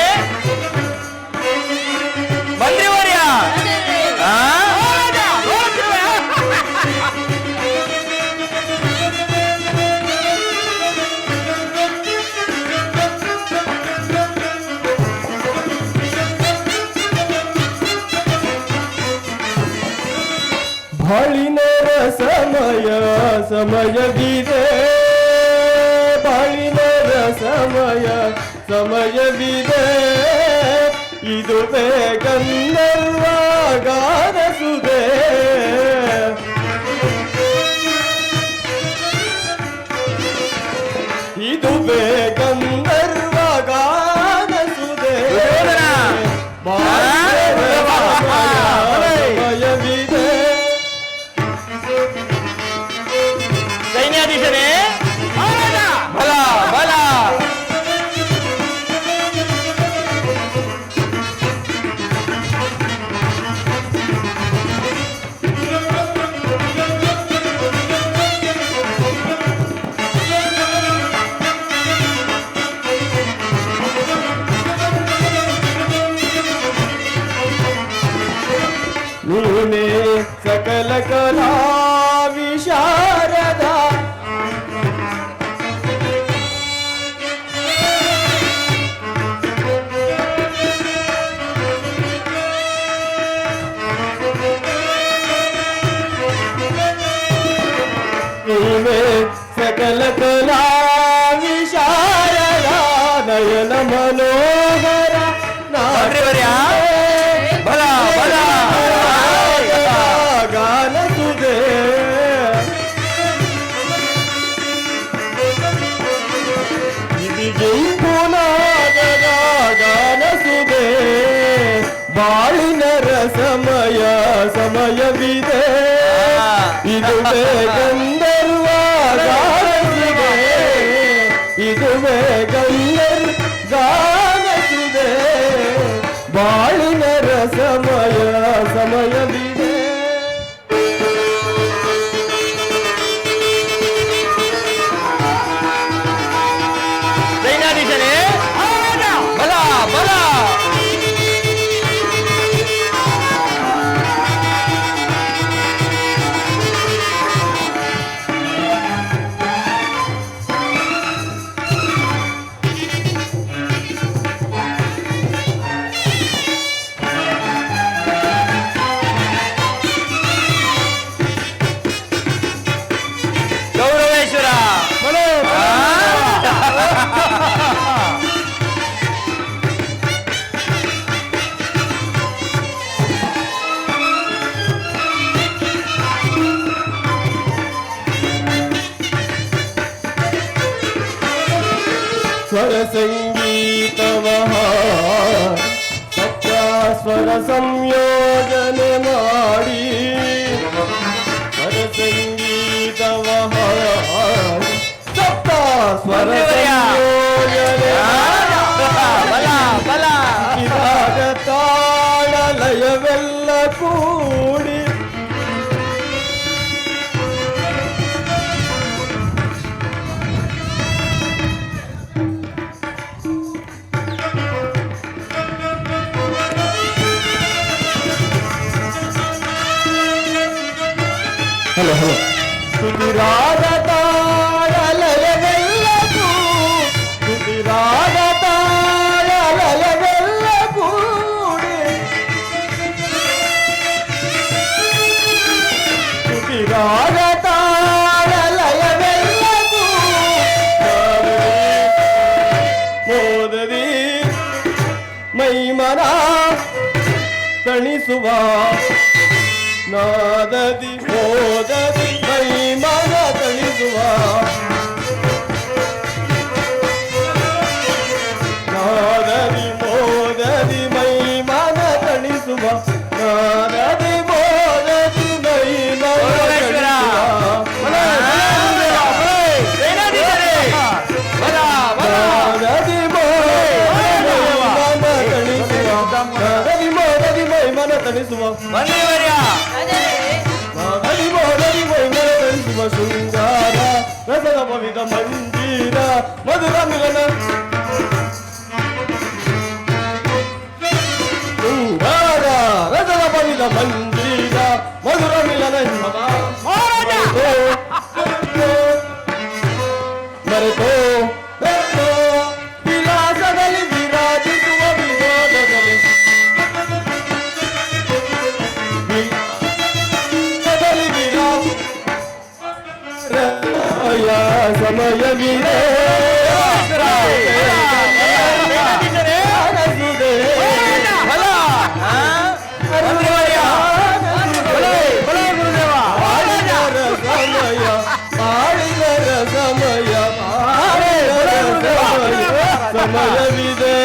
ಮಂತ್ರಿವರ್ಯ, ಬಾಳಿನರ ಸಮಯ ಸಮಯವಿದೆ, ಬಾಳಿನರ ಸಮಯ ಸಮಯವಿದೆ. ಇದುವೇ ಗಂಧರ್ವಗಾನಸುದೆ, ಇದುವೇ ಗಂಧರ್ವಗಾನಸುದೆ. ಸಮಯವಿದೆ. ಸೈನ್ಯಾಧೀಶರೇ, ಬಲ ಬಲ. ನೀನೇ ಸಕಲ ಕಲಾ ವಿಶಾರದ, ನೀನೇ ಸಕಲ ಕಲಾ ವಿಶಾರದ, ನಯನ ಮನೋಹರ ಮಂತ್ರಿವರ್ಯ, ಬಲ ಬಲ. ಗಾನಸುದೆ. ಇದಿಗೆ ಪುನಾದರ ಗಾನಸುದೆ. ಬಾಳಿನರ ಸಮಯ ಸಮಯವಿದೆ. ಇದುವೇ ಗಂಧರ್ವ ಗಾನಸುದೆ, ಇದುವೇ ಗಂಧರ್ವ ಗಾನಸುದೆ. ಬಾಳಿನರ ಸಮಯ ಸಮಯವಿದೆ. ಸೈನ್ಯಾಧೀಶರೇ, ಬಲ ಬಲ. ಸಂಗೀತವ ಸತ್ಯ ಸ್ವರ ಸಂಯೋಜನೆ ಮಾಡಿ ಸ್ವರ ಸಂಗೀತವ ಸಪ್ತ ಸ್ವರ ಸಂಯೋಜನೆ ಇರಾಗ ತಾಳ ಲಯವೆಲ್ಲ ಕೂಡಿ ತುದಿರಾಗ ತಾಳ ಲಯವೆಲ್ಲಗೂ ತುದಿರಾಗ ತಾಳ ಲಯವೆಲ್ಲ ಕೂಡಿ ತುದಿರಾಗ ತಾಳ ಲಯವೆಲ್ಲಗೂ ಮೋದದಿ ಮೈಮನ ತಣಿಸುವ ನಾದದಿ ಮೋದದಿ ಮೈಮನ ತಣಿಸುವ ನಾದದಿ ಮೋದದಿ ಮೈಮನ ತಣಿಸುವ ನಾದದಿ ಮೋದದಿ ಮೈಮನ ತಣಿಸುವ ನಾದದಿ ಮೋದದಿ ಮೈಮನ ತಣಿಸುವ ಶೃಂಗಾರ ರಸದ ಪವಿದ ಮಂಜೀರ ಮಧುರ ಮಿಲನ ಶೃಂಗಾರ ರಸದ ಪವಿದ ಮಂಜೀರ ಮಧುರ ಮಿಲನ ಮರೆತೋ ವಿಲಾಸದಲ್ಲಿ ವಿರಾಜಿಸುವ ವಿನೋದದಲ್ಲಿ ಸಮಯವಿದೆ ಸಮಯವಿದೆ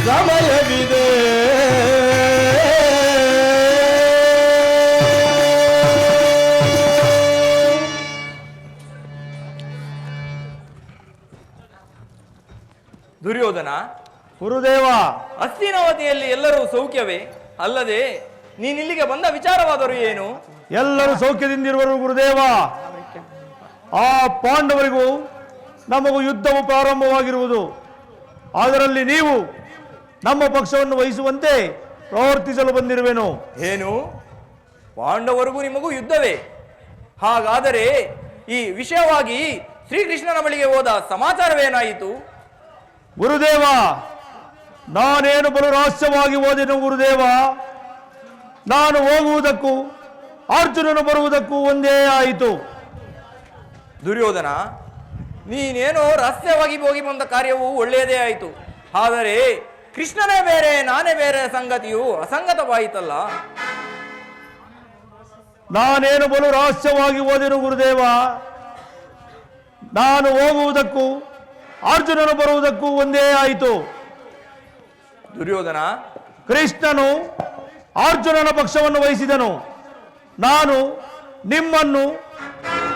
ಸಮಯವಿದೆ ದುರ್ಯೋಧನ, ಗುರುದೇವ, ಹಸ್ತಿನಾವತಿಯಲ್ಲಿ ಎಲ್ಲರೂ ಸೌಖ್ಯವೇ? ಅಲ್ಲದೆ ನೀನಿಲ್ಲಿಗೆ ಬಂದ ವಿಚಾರವಾದರೂ ಏನು? ಎಲ್ಲರೂ ಸೌಖ್ಯದಿಂದಿರುವರು ಗುರುದೇವ. ಆ ಪಾಂಡವರಿಗೂ ನಮಗೂ ಯುದ್ಧವು ಪ್ರಾರಂಭವಾಗಿರುವುದು. ಅದರಲ್ಲಿ ನೀವು ನಮ್ಮ ಪಕ್ಷವನ್ನು ವಹಿಸುವಂತೆ ಪ್ರವರ್ತಿಸಲು ಬಂದಿರುವೆನು. ಏನು, ಪಾಂಡವರಿಗೂ ನಿಮಗೂ ಯುದ್ಧವೇ? ಹಾಗಾದರೆ ಈ ವಿಷಯವಾಗಿ ಶ್ರೀಕೃಷ್ಣನ ಬಳಿಗೆ ಹೋದ ಸಮಾಚಾರವೇನಾಯಿತು? ಗುರುದೇವ, ನಾನೇನು ಬಲು ರಹಸ್ಯವಾಗಿ ಓದೆನು ಗುರುದೇವ. ನಾನು ಹೋಗುವುದಕ್ಕೂ ಅರ್ಜುನನು ಬರುವುದಕ್ಕೂ ಒಂದೇ ಆಯಿತು. ದುರ್ಯೋಧನ, ನೀನೇನೋ ರಹಸ್ಯವಾಗಿ ಹೋಗಿ ಬಂದ ಕಾರ್ಯವು ಒಳ್ಳೆಯದೇ ಆಯಿತು. ಆದರೆ ಕೃಷ್ಣನೇ ಬೇರೆ ನಾನೇ ಬೇರೆ ಸಂಗತಿಯು ಅಸಂಗತವಾಯಿತಲ್ಲ. ನಾನೇನು ಬಲು ರಹಸ್ಯವಾಗಿ ಓದೆನು ಗುರುದೇವ. ನಾನು ಹೋಗುವುದಕ್ಕೂ ಅರ್ಜುನನು ಬರುವುದಕ್ಕೂ ಒಂದೇ ಆಯಿತು. ದುರ್ಯೋಧನ, ಕೃಷ್ಣನು ಅರ್ಜುನನ ಪಕ್ಷವನ್ನು ವಹಿಸಿದನು. ನಾನು ನಿಮ್ಮನ್ನು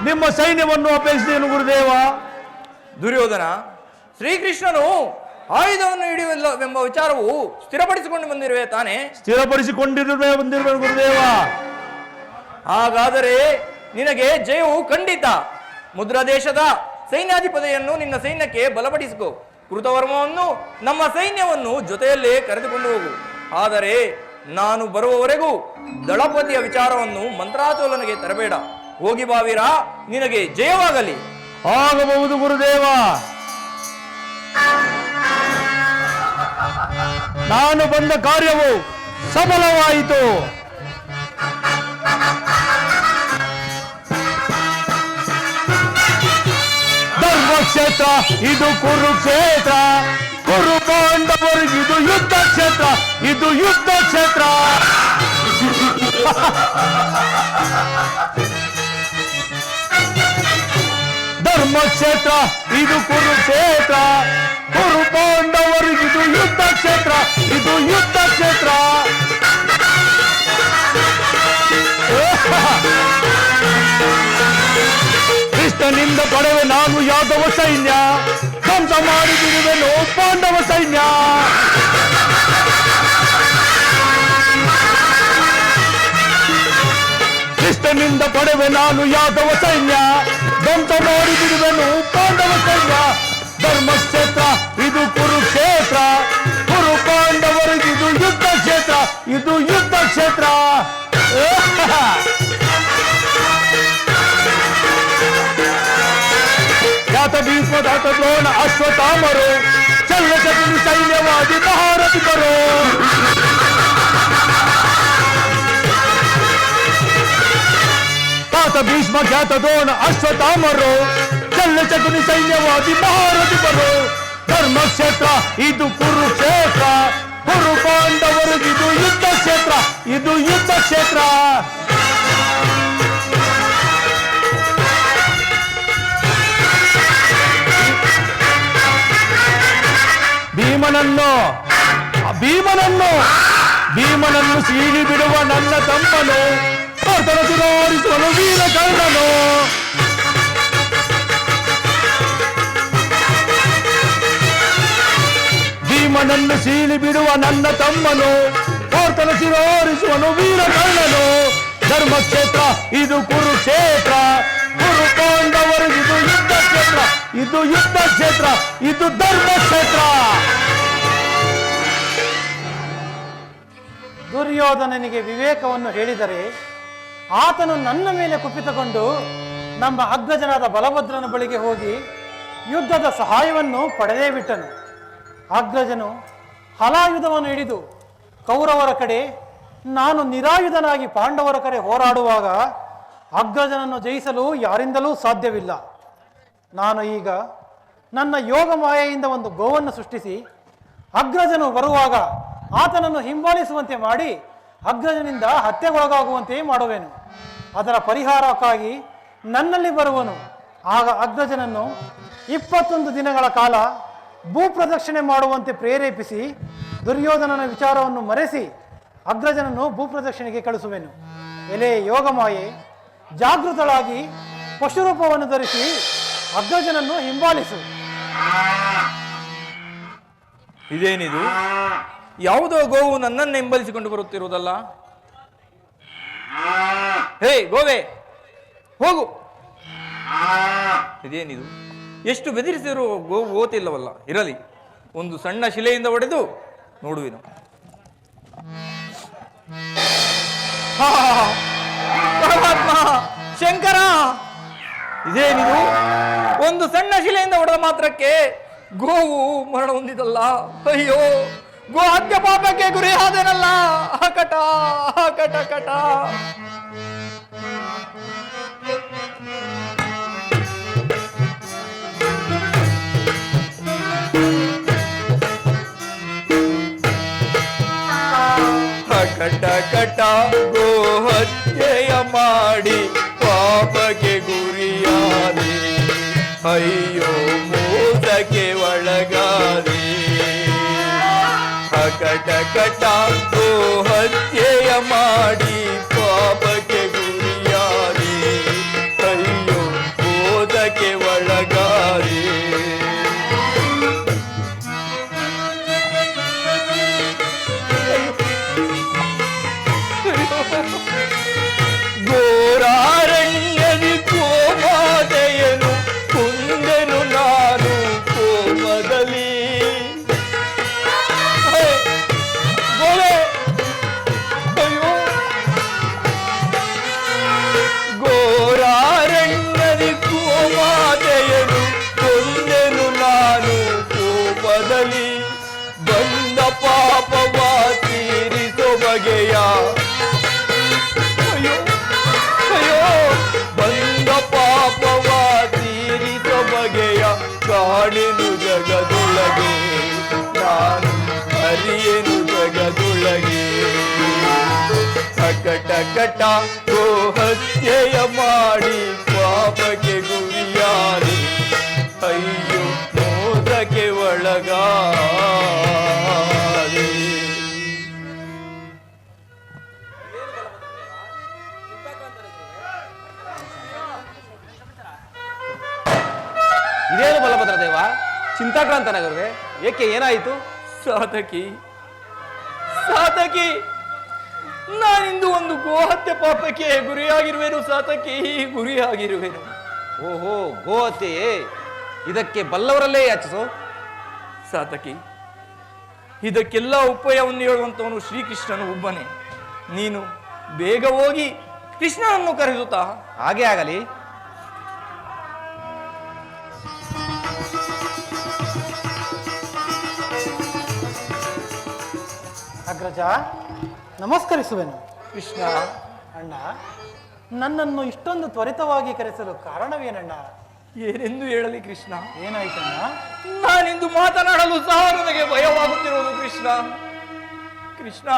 ನಿಮ್ಮ ಸೈನ್ಯವನ್ನು ಅಪೇಕ್ಷಿಸಿದೆನು ಗುರುದೇವ. ದುರ್ಯೋಧನ, ಶ್ರೀಕೃಷ್ಣನು ಆಯುಧವನ್ನು ಹಿಡಿಯುವುದಿಲ್ಲವೆಂಬ ವಿಚಾರವು ಸ್ಥಿರಪಡಿಸಿಕೊಂಡು ಬಂದಿರುವೆ ತಾನೇ? ಬಂದಿರುವೆ ಗುರುದೇವ. ಹಾಗಾದರೆ ನಿನಗೆ ಜಯವು ಖಂಡಿತ. ಮುದ್ರಾ ದೇಶದ ಸೈನ್ಯಾಧಿಪತಿಯನ್ನು ನಿನ್ನ ಸೈನ್ಯಕ್ಕೆ ಬಲಪಡಿಸಿಕೊ. ಕೃತವರ್ಮವನ್ನು ನಮ್ಮ ಸೈನ್ಯವನ್ನು ಜೊತೆಯಲ್ಲೇ ಕರೆದುಕೊಂಡು ಹೋಗು. ಆದರೆ ನಾನು ಬರುವವರೆಗೂ ದಳಪತಿಯ ವಿಚಾರವನ್ನು ಮಂತ್ರಾಚೋಲನೆಗೆ ತರಬೇಡ. ಹೋಗಿ ಬಾವೀರ, ನಿನಗೆ ಜಯವಾಗಲಿ. ಆಗಬಹುದು ಗುರುದೇವ. ನಾನು ಬಂದ ಕಾರ್ಯವು ಸಫಲವಾಯಿತು. ಧರ್ಮಕ್ಷೇತ್ರ ಇದು ಕುರುಕ್ಷೇತ್ರ, ಕುರು ಪಾಂಡವರಿಗೆ ಇದು ಯುದ್ಧ ಕ್ಷೇತ್ರ, ಇದು ಯುದ್ಧ ಕ್ಷೇತ್ರ. ಧರ್ಮಕ್ಷೇತ್ರ ಇದು ಕುರುಕ್ಷೇತ್ರ, ಕುರು ಪಾಂಡವರಿಗಿದು ಯುದ್ಧ ಕ್ಷೇತ್ರ, ಇದು ಯುದ್ಧ ಕ್ಷೇತ್ರ. ಕೃಷ್ಣನಿಂದ ಪಡೆವೆ ನಾನು ಯಾದವ ಸೈನ್ಯ, ಧ್ವಂಸ ಮಾಡಿದಿರುವೆನು ಪಾಂಡವ ಸೈನ್ಯ. ಕೃಷ್ಣನಿಂದ ಪಡೆವೆ ನಾನು ಯಾದವ ಸೈನ್ಯ, ಧ್ವಂಸ ಮಾಡಿದಿರುವೆನು ಪಾಂಡವ ಸೈನ್ಯ. ಧರ್ಮಕ್ಷೇತ್ರ ಇದು ಕುರುಕ್ಷೇತ್ರ, ಕುರು ಪಾಂಡವರಿಗಿದು ಯುದ್ಧ ಕ್ಷೇತ್ರ, ಇದು ಯುದ್ಧ ಕ್ಷೇತ್ರ. ಖ್ಯಾತ ಭೀಷ್ಮ ಧಾತ ದ್ರೋಣ ಅಶ್ವತ್ಥಾಮರು, ಚಲ್ಲ ಚತುರ್ ಸೈನ್ಯವಾದಿ ಮಹಾರಥಿಕರು. ಖ್ಯಾತ ಭೀಷ್ಮ ಖ್ಯಾತ ದ್ರೋಣ ಅಶ್ವತ್ಥಾಮರು, ಚಲ್ಲ ಚತುರ್ ಸೈನ್ಯವಾದಿ ಮಹಾರಥಿಕರು. ಧರ್ಮಕ್ಷೇತ್ರ ಇದು ಕುರುಕ್ಷೇತ್ರ, ಕುರು ಪಾಂಡವರಿಗಿದು ಯುದ್ಧ ಕ್ಷೇತ್ರ, ಇದು ಯುದ್ಧ ಕ್ಷೇತ್ರ. ಭೀಮನನ್ನು ಭೀಮನನ್ನು ಸೀಳಿ ಬಿಡುವ ನನ್ನ ತಮ್ಮನು, ತಿರೋರಿಸುವನು ವೀರ ಕರ್ಣನು. ಭೀಮನನ್ನು ಸೀಳಿ ಬಿಡುವ ನನ್ನ ತಮ್ಮನು, ತಿರೋರಿಸುವನು ವೀರ ಕರ್ಣನು. ಧರ್ಮಕ್ಷೇತ್ರ ಇದು ಕುರುಕ್ಷೇತ್ರ, ಕುರು ಪಾಂಡವರಿಗಿದು ಯುದ್ಧ ಕ್ಷೇತ್ರ, ಇದು ಯುದ್ಧ ಕ್ಷೇತ್ರ, ಇದು ಧರ್ಮಕ್ಷೇತ್ರ. ದುರ್ಯೋಧನನಿಗೆ ವಿವೇಕವನ್ನು ಹೇಳಿದರೆ ಆತನು ನನ್ನ ಮೇಲೆ ಕುಪಿತಗೊಂಡು ನಮ್ಮ ಅಗ್ರಜನಾದ ಬಲಭದ್ರನ ಬಳಿಗೆ ಹೋಗಿ ಯುದ್ಧದ ಸಹಾಯವನ್ನು ಪಡೆದೇ ಬಿಟ್ಟನು. ಅಗ್ರಜನು ಹಲಾಯುಧವನ್ನು ಹಿಡಿದು ಕೌರವರ ಕಡೆ, ನಾನು ನಿರಾಯುಧನಾಗಿ ಪಾಂಡವರ ಕಡೆ ಹೋರಾಡುವಾಗ ಅಗ್ರಜನನ್ನು ಜಯಿಸಲು ಯಾರಿಂದಲೂ ಸಾಧ್ಯವಿಲ್ಲ. ನಾನು ಈಗ ನನ್ನ ಯೋಗ ಮಾಯೆಯಿಂದ ಒಂದು ಗೋವನ್ನು ಸೃಷ್ಟಿಸಿ ಅಗ್ರಜನು ಬರುವಾಗ ಆತನನ್ನು ಹಿಂಬಾಲಿಸುವಂತೆ ಮಾಡಿ ಅಗ್ರಜನಿಂದ ಹತ್ಯೆಗೊಳಗಾಗುವಂತೆ ಮಾಡುವೆನು. ಅದರ ಪರಿಹಾರಕ್ಕಾಗಿ ನನ್ನಲ್ಲಿ ಬರುವನು. ಆಗ ಅಗ್ರಜನನ್ನು 21 ದಿನಗಳ ಕಾಲ ಭೂಪ್ರದಕ್ಷಿಣೆ ಮಾಡುವಂತೆ ಪ್ರೇರೇಪಿಸಿ ದುರ್ಯೋಧನನ ವಿಚಾರವನ್ನು ಮರೆಸಿ ಅಗ್ರಜನನ್ನು ಭೂಪ್ರದಕ್ಷಿಣೆಗೆ ಕಳಿಸುವೆನು. ಎಲೆ ಯೋಗಮಾಯೆ, ಜಾಗೃತಳಾಗಿ ಪಶುರೂಪವನ್ನು ಧರಿಸಿ ಅಗ್ರಜನನ್ನು ಹಿಂಬಾಲಿಸು. ಇದೇನಿದು? ಯಾವುದೋ ಗೋವು ನನ್ನನ್ನು ಹಿಂಬಲಿಸಿಕೊಂಡು ಬರುತ್ತಿರುವುದಲ್ಲ? ಹೇ ಗೋವೆ, ಹೋಗು. ಇದೇನಿದು? ಎಷ್ಟು ಬೆದರಿಸಿದರೂ ಗೋವು ಓತಿಲ್ಲವಲ್ಲ. ಇರಲಿ, ಒಂದು ಸಣ್ಣ ಶಿಲೆಯಿಂದ ಹೊಡೆದು ನೋಡುವೆನು. ಪರಮಾತ್ಮ ಶಂಕರ, ಇದೇನಿದು? ಒಂದು ಸಣ್ಣ ಶಿಲೆಯಿಂದ ಹೊಡೆದ ಮಾತ್ರಕ್ಕೆ ಗೋವು ಮರಣ ಹೊಂದಿದಲ್ಲ. ಅಯ್ಯೋ, ಗೋ ಹತ್ಯೆ ಪಾಪಕ್ಕೆ ಗುರಿಯಾದನಲ್ಲ. ಕಟ ಕಟ ಕಟ. ಕಟ ಕಟ ಗೋ ಹತ್ಯೆಯ ಮಾಡಿ ಪಾಪಕ್ಕೆ ಗುರಿಯಾದೆ. ಅಯ್ಯೋ, ಮೋಸಕ್ಕೆ ಒಳಗಾದೆ. ಕಟ ಕಟ ಗೋ ಹತ್ಯೆಯ ಮಾಡಿ ಪಾಪಕ್ಕೆ ಗುರಿಯಾದೆ. ಅಯ್ಯೋ, ಮೋಸಕ್ಕೆ ಒಳಗಾದೆ. ಗೋರಾರಣ್ಯದಿ ಕೋಮಾತೆಯನು ಕುಂದೆನು ನಾನು ಕೋಮದಲ್ಲಿ. ಅಯ್ಯೋ, ಗೋರಾರಣ್ಯದಿ ಕೋಮಾತೆಯನು ಕೊಂದೆನು ನಾನು ಕೋಮದಲ್ಲಿ. ಬಂದ ಪಾಪವ ತೀರಿಸೋ ಬಗೆಯ, ಬಂದ ಪಾಪವ ತೀರಿಸೋ ಬಗೆಯ ಕಾಣೆನು ಜಗದೊಳಗೆ, ನಾನು ಅರಿಯೆನು ಜಗದೊಳಗೆ. ಕಟ ಕಟ ಗೋ ಹತ್ಯೆಯ ಮಾಡಿ ಪಾಪಕ್ಕೆ ಗುರಿಯಾದೆ. ಚಿಂತಾಕ್ರಾಂತನಾಗರ್ವೆ, ಏಕೆ ಏನಾಯಿತು? ಸಾತಕಿ ಸಾತಕಿ, ನಾನಿಂದು ಒಂದು ಗೋಹತ್ಯೆ ಪಾಪಕ್ಕೆ ಗುರಿಯಾಗಿರುವೆನು ಸಾತಕಿ, ಗುರಿಯಾಗಿರುವೆನು. ಓಹೋ, ಗೋಹತ್ಯೆಯೇ? ಇದಕ್ಕೆ ಬಲ್ಲವರಲ್ಲೇ ಯಾಚಿಸು. ಸಾತಕಿ, ಇದಕ್ಕೆಲ್ಲ ಉಪಾಯವನ್ನು ಹೇಳುವಂತವನು ಶ್ರೀಕೃಷ್ಣನು ಒಬ್ಬನೇ. ನೀನು ಬೇಗ ಹೋಗಿ ಕೃಷ್ಣನನ್ನು ಕರೆದುತ್ತಾ. ಹಾಗೆ ಆಗಲಿ. ಅಗ್ರಜ, ನಮಸ್ಕರಿಸುವೆನು. ಕೃಷ್ಣ, ಅಣ್ಣ, ನನ್ನನ್ನು ಇಷ್ಟೊಂದು ತ್ವರಿತವಾಗಿ ಕರೆಸಲು ಕಾರಣವೇನಣ್ಣ? ಏನೆಂದು ಹೇಳಲಿ ಕೃಷ್ಣ? ಏನಾಯ್ತಣ್ಣ? ನಾನಿಂದು ಮಾತನಾಡಲು ಸಹ ನನಗೆ ಭಯವಾಗುತ್ತಿರುವುದು ಕೃಷ್ಣ. ಕೃಷ್ಣ,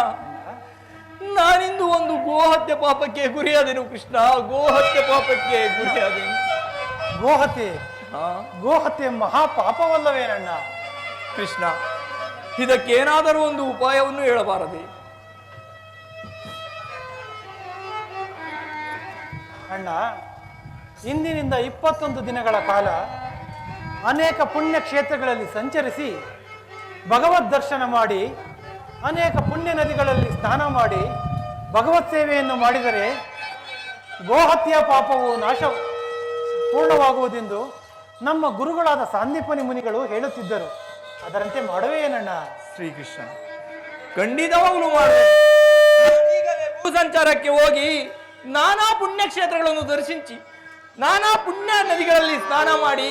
ನಾನಿಂದು ಒಂದು ಗೋಹತ್ಯೆ ಪಾಪಕ್ಕೆ ಗುರಿಯಾದೆನು ಕೃಷ್ಣ, ಗೋಹತ್ಯೆ ಪಾಪಕ್ಕೆ ಗುರಿಯಾದೆನು. ಗೋಹತ್ಯೆ? ಹಾ ಗೋಹತ್ಯೆ ಮಹಾಪಾಪವಲ್ಲವೇನಣ್ಣ? ಕೃಷ್ಣ, ಇದಕ್ಕೇನಾದರೂ ಒಂದು ಉಪಾಯವನ್ನು ಹೇಳಬಾರದೆ? ಅಣ್ಣ, ಇಂದಿನಿಂದ 21 ದಿನಗಳ ಕಾಲ ಅನೇಕ ಪುಣ್ಯ ಕ್ಷೇತ್ರಗಳಲ್ಲಿ ಸಂಚರಿಸಿ ಭಗವದ್ ದರ್ಶನ ಮಾಡಿ, ಅನೇಕ ಪುಣ್ಯ ನದಿಗಳಲ್ಲಿ ಸ್ನಾನ ಮಾಡಿ ಭಗವತ್ ಸೇವೆಯನ್ನು ಮಾಡಿದರೆ ಗೋಹತ್ಯೆಯ ಪಾಪವು ಪೂರ್ಣವಾಗುವುದೆಂದು ನಮ್ಮ ಗುರುಗಳಾದ ಸಾಂದೀಪನಿ ಮುನಿಗಳು ಹೇಳುತ್ತಿದ್ದರು. ಅದರಂತೆ ಮಾಡುವೇನಣ್ಣ? ಶ್ರೀಕೃಷ್ಣ, ಖಂಡಿತವಾಗಲೂ ಮಾಡುವೆ. ಈಗಲೇ ಭೂಸಂಚಾರಕ್ಕೆ ಹೋಗಿ ನಾನಾ ಪುಣ್ಯಕ್ಷೇತ್ರಗಳನ್ನು ದರ್ಶಿಸಿ, ನಾನಾ ಪುಣ್ಯ ನದಿಗಳಲ್ಲಿ ಸ್ನಾನ ಮಾಡಿ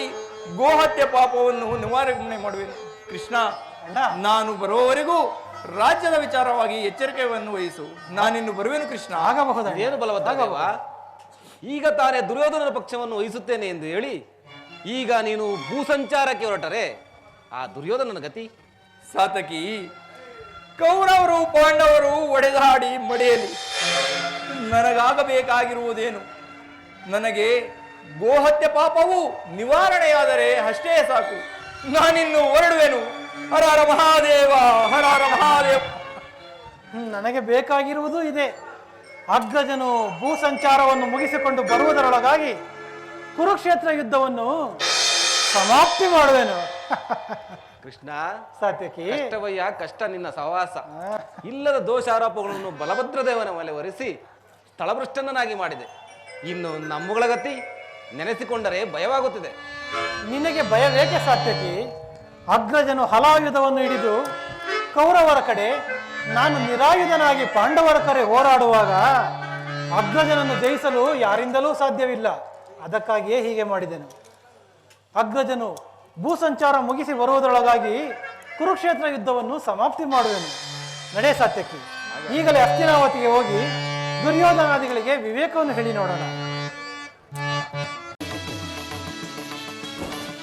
ಗೋಹತ್ಯೆ ಪಾಪವನ್ನು ನಿವಾರಣೆ ಮಾಡುವೆನು ಕೃಷ್ಣ. ನಾನು ಬರುವವರೆಗೂ ರಾಜ್ಯದ ವಿಚಾರವಾಗಿ ಎಚ್ಚರಿಕೆಯನ್ನು ವಹಿಸು. ನಾನಿನ್ನು ಬರುವೆನು ಕೃಷ್ಣ. ಆಗಬಹುದು. ಏನು ಬಲವತ್ತಾಗವ? ಈಗ ತಾನೇ ದುರ್ಯೋಧನನ ಪಕ್ಷವನ್ನು ವಹಿಸುತ್ತೇನೆ ಎಂದು ಹೇಳಿ ಈಗ ನೀನು ಭೂಸಂಚಾರಕ್ಕೆ ಹೊರಟರೆ ಆ ದುರ್ಯೋಧನನ ಗತಿ? ಸಾತಕಿ, ಕೌರವರು ಪಾಂಡವರು ಒಡೆದಾಡಿ ಮಡೆಯಲಿ, ನನಗಾಗಬೇಕಾಗಿರುವುದೇನು? ನನಗೆ ಗೋಹತ್ಯೆ ಪಾಪವು ನಿವಾರಣೆಯಾದರೆ ಅಷ್ಟೇ ಸಾಕು. ನಾನಿನ್ನು ಹೊರಡುವೆನು. ಹರ ಹರ ಮಹಾದೇವ, ಹರ ಹರ ಮಹಾದೇವ. ನನಗೆ ಬೇಕಾಗಿರುವುದು ಇದೆ. ಅಗ್ರಜನು ಭೂಸಂಚಾರವನ್ನು ಮುಗಿಸಿಕೊಂಡು ಬರುವುದರೊಳಗಾಗಿ ಕುರುಕ್ಷೇತ್ರ ಯುದ್ಧವನ್ನು ಸಮಾಪ್ತಿ ಮಾಡುವೆನು. ಕೃಷ್ಣ, ಸಾತ್ಯಕಿ, ಕಷ್ಟವಯ್ಯ ಕಷ್ಟ ನಿನ್ನ ಸಹವಾಸ. ಇಲ್ಲದ ದೋಷಾರೋಪಗಳನ್ನು ಬಲಭದ್ರದೇವನ ಮೇಲೆ ಹೊರಿಸಿ ಸ್ಥಳಭ್ರಷ್ಟನಾಗಿ ಮಾಡಿದೆ. ಇನ್ನು ನಮ್ಮಗಳ ಗತಿ ನೆನೆಸಿಕೊಂಡರೆ ಭಯವಾಗುತ್ತಿದೆ. ನಿನಗೆ ಭಯವೇಕೆ ಸಾತ್ಯಕಿ? ಅಗ್ರಜನು ಹಲಾಯುಧವನ್ನು ಹಿಡಿದು ಕೌರವರ ಕಡೆ, ನಾನು ನಿರಾಯುಧನಾಗಿ ಪಾಂಡವರ ಕಡೆ ಹೋರಾಡುವಾಗ ಅಗ್ರಜನನ್ನು ಜಯಿಸಲು ಯಾರಿಂದಲೂ ಸಾಧ್ಯವಿಲ್ಲ. ಅದಕ್ಕಾಗಿಯೇ ಹೀಗೆ ಮಾಡಿದೆನು. ಅಗ್ರಜನು ಭೂಸಂಚಾರ ಮುಗಿಸಿ ಬರುವುದರೊಳಗಾಗಿ ಕುರುಕ್ಷೇತ್ರ ಯುದ್ಧವನ್ನು ಸಮಾಪ್ತಿ ಮಾಡುವೆನು. ನಡೆ ಸಾತ್ಯಕಿ, ಈಗಲೇ ಹಸ್ತಿನಾವತಿಗೆ ಹೋಗಿ ದುರ್ಯೋಧನಾದಿಗಳಿಗೆ ವಿವೇಕವನ್ನು ಹೇಳಿ ನೋಡೋಣ.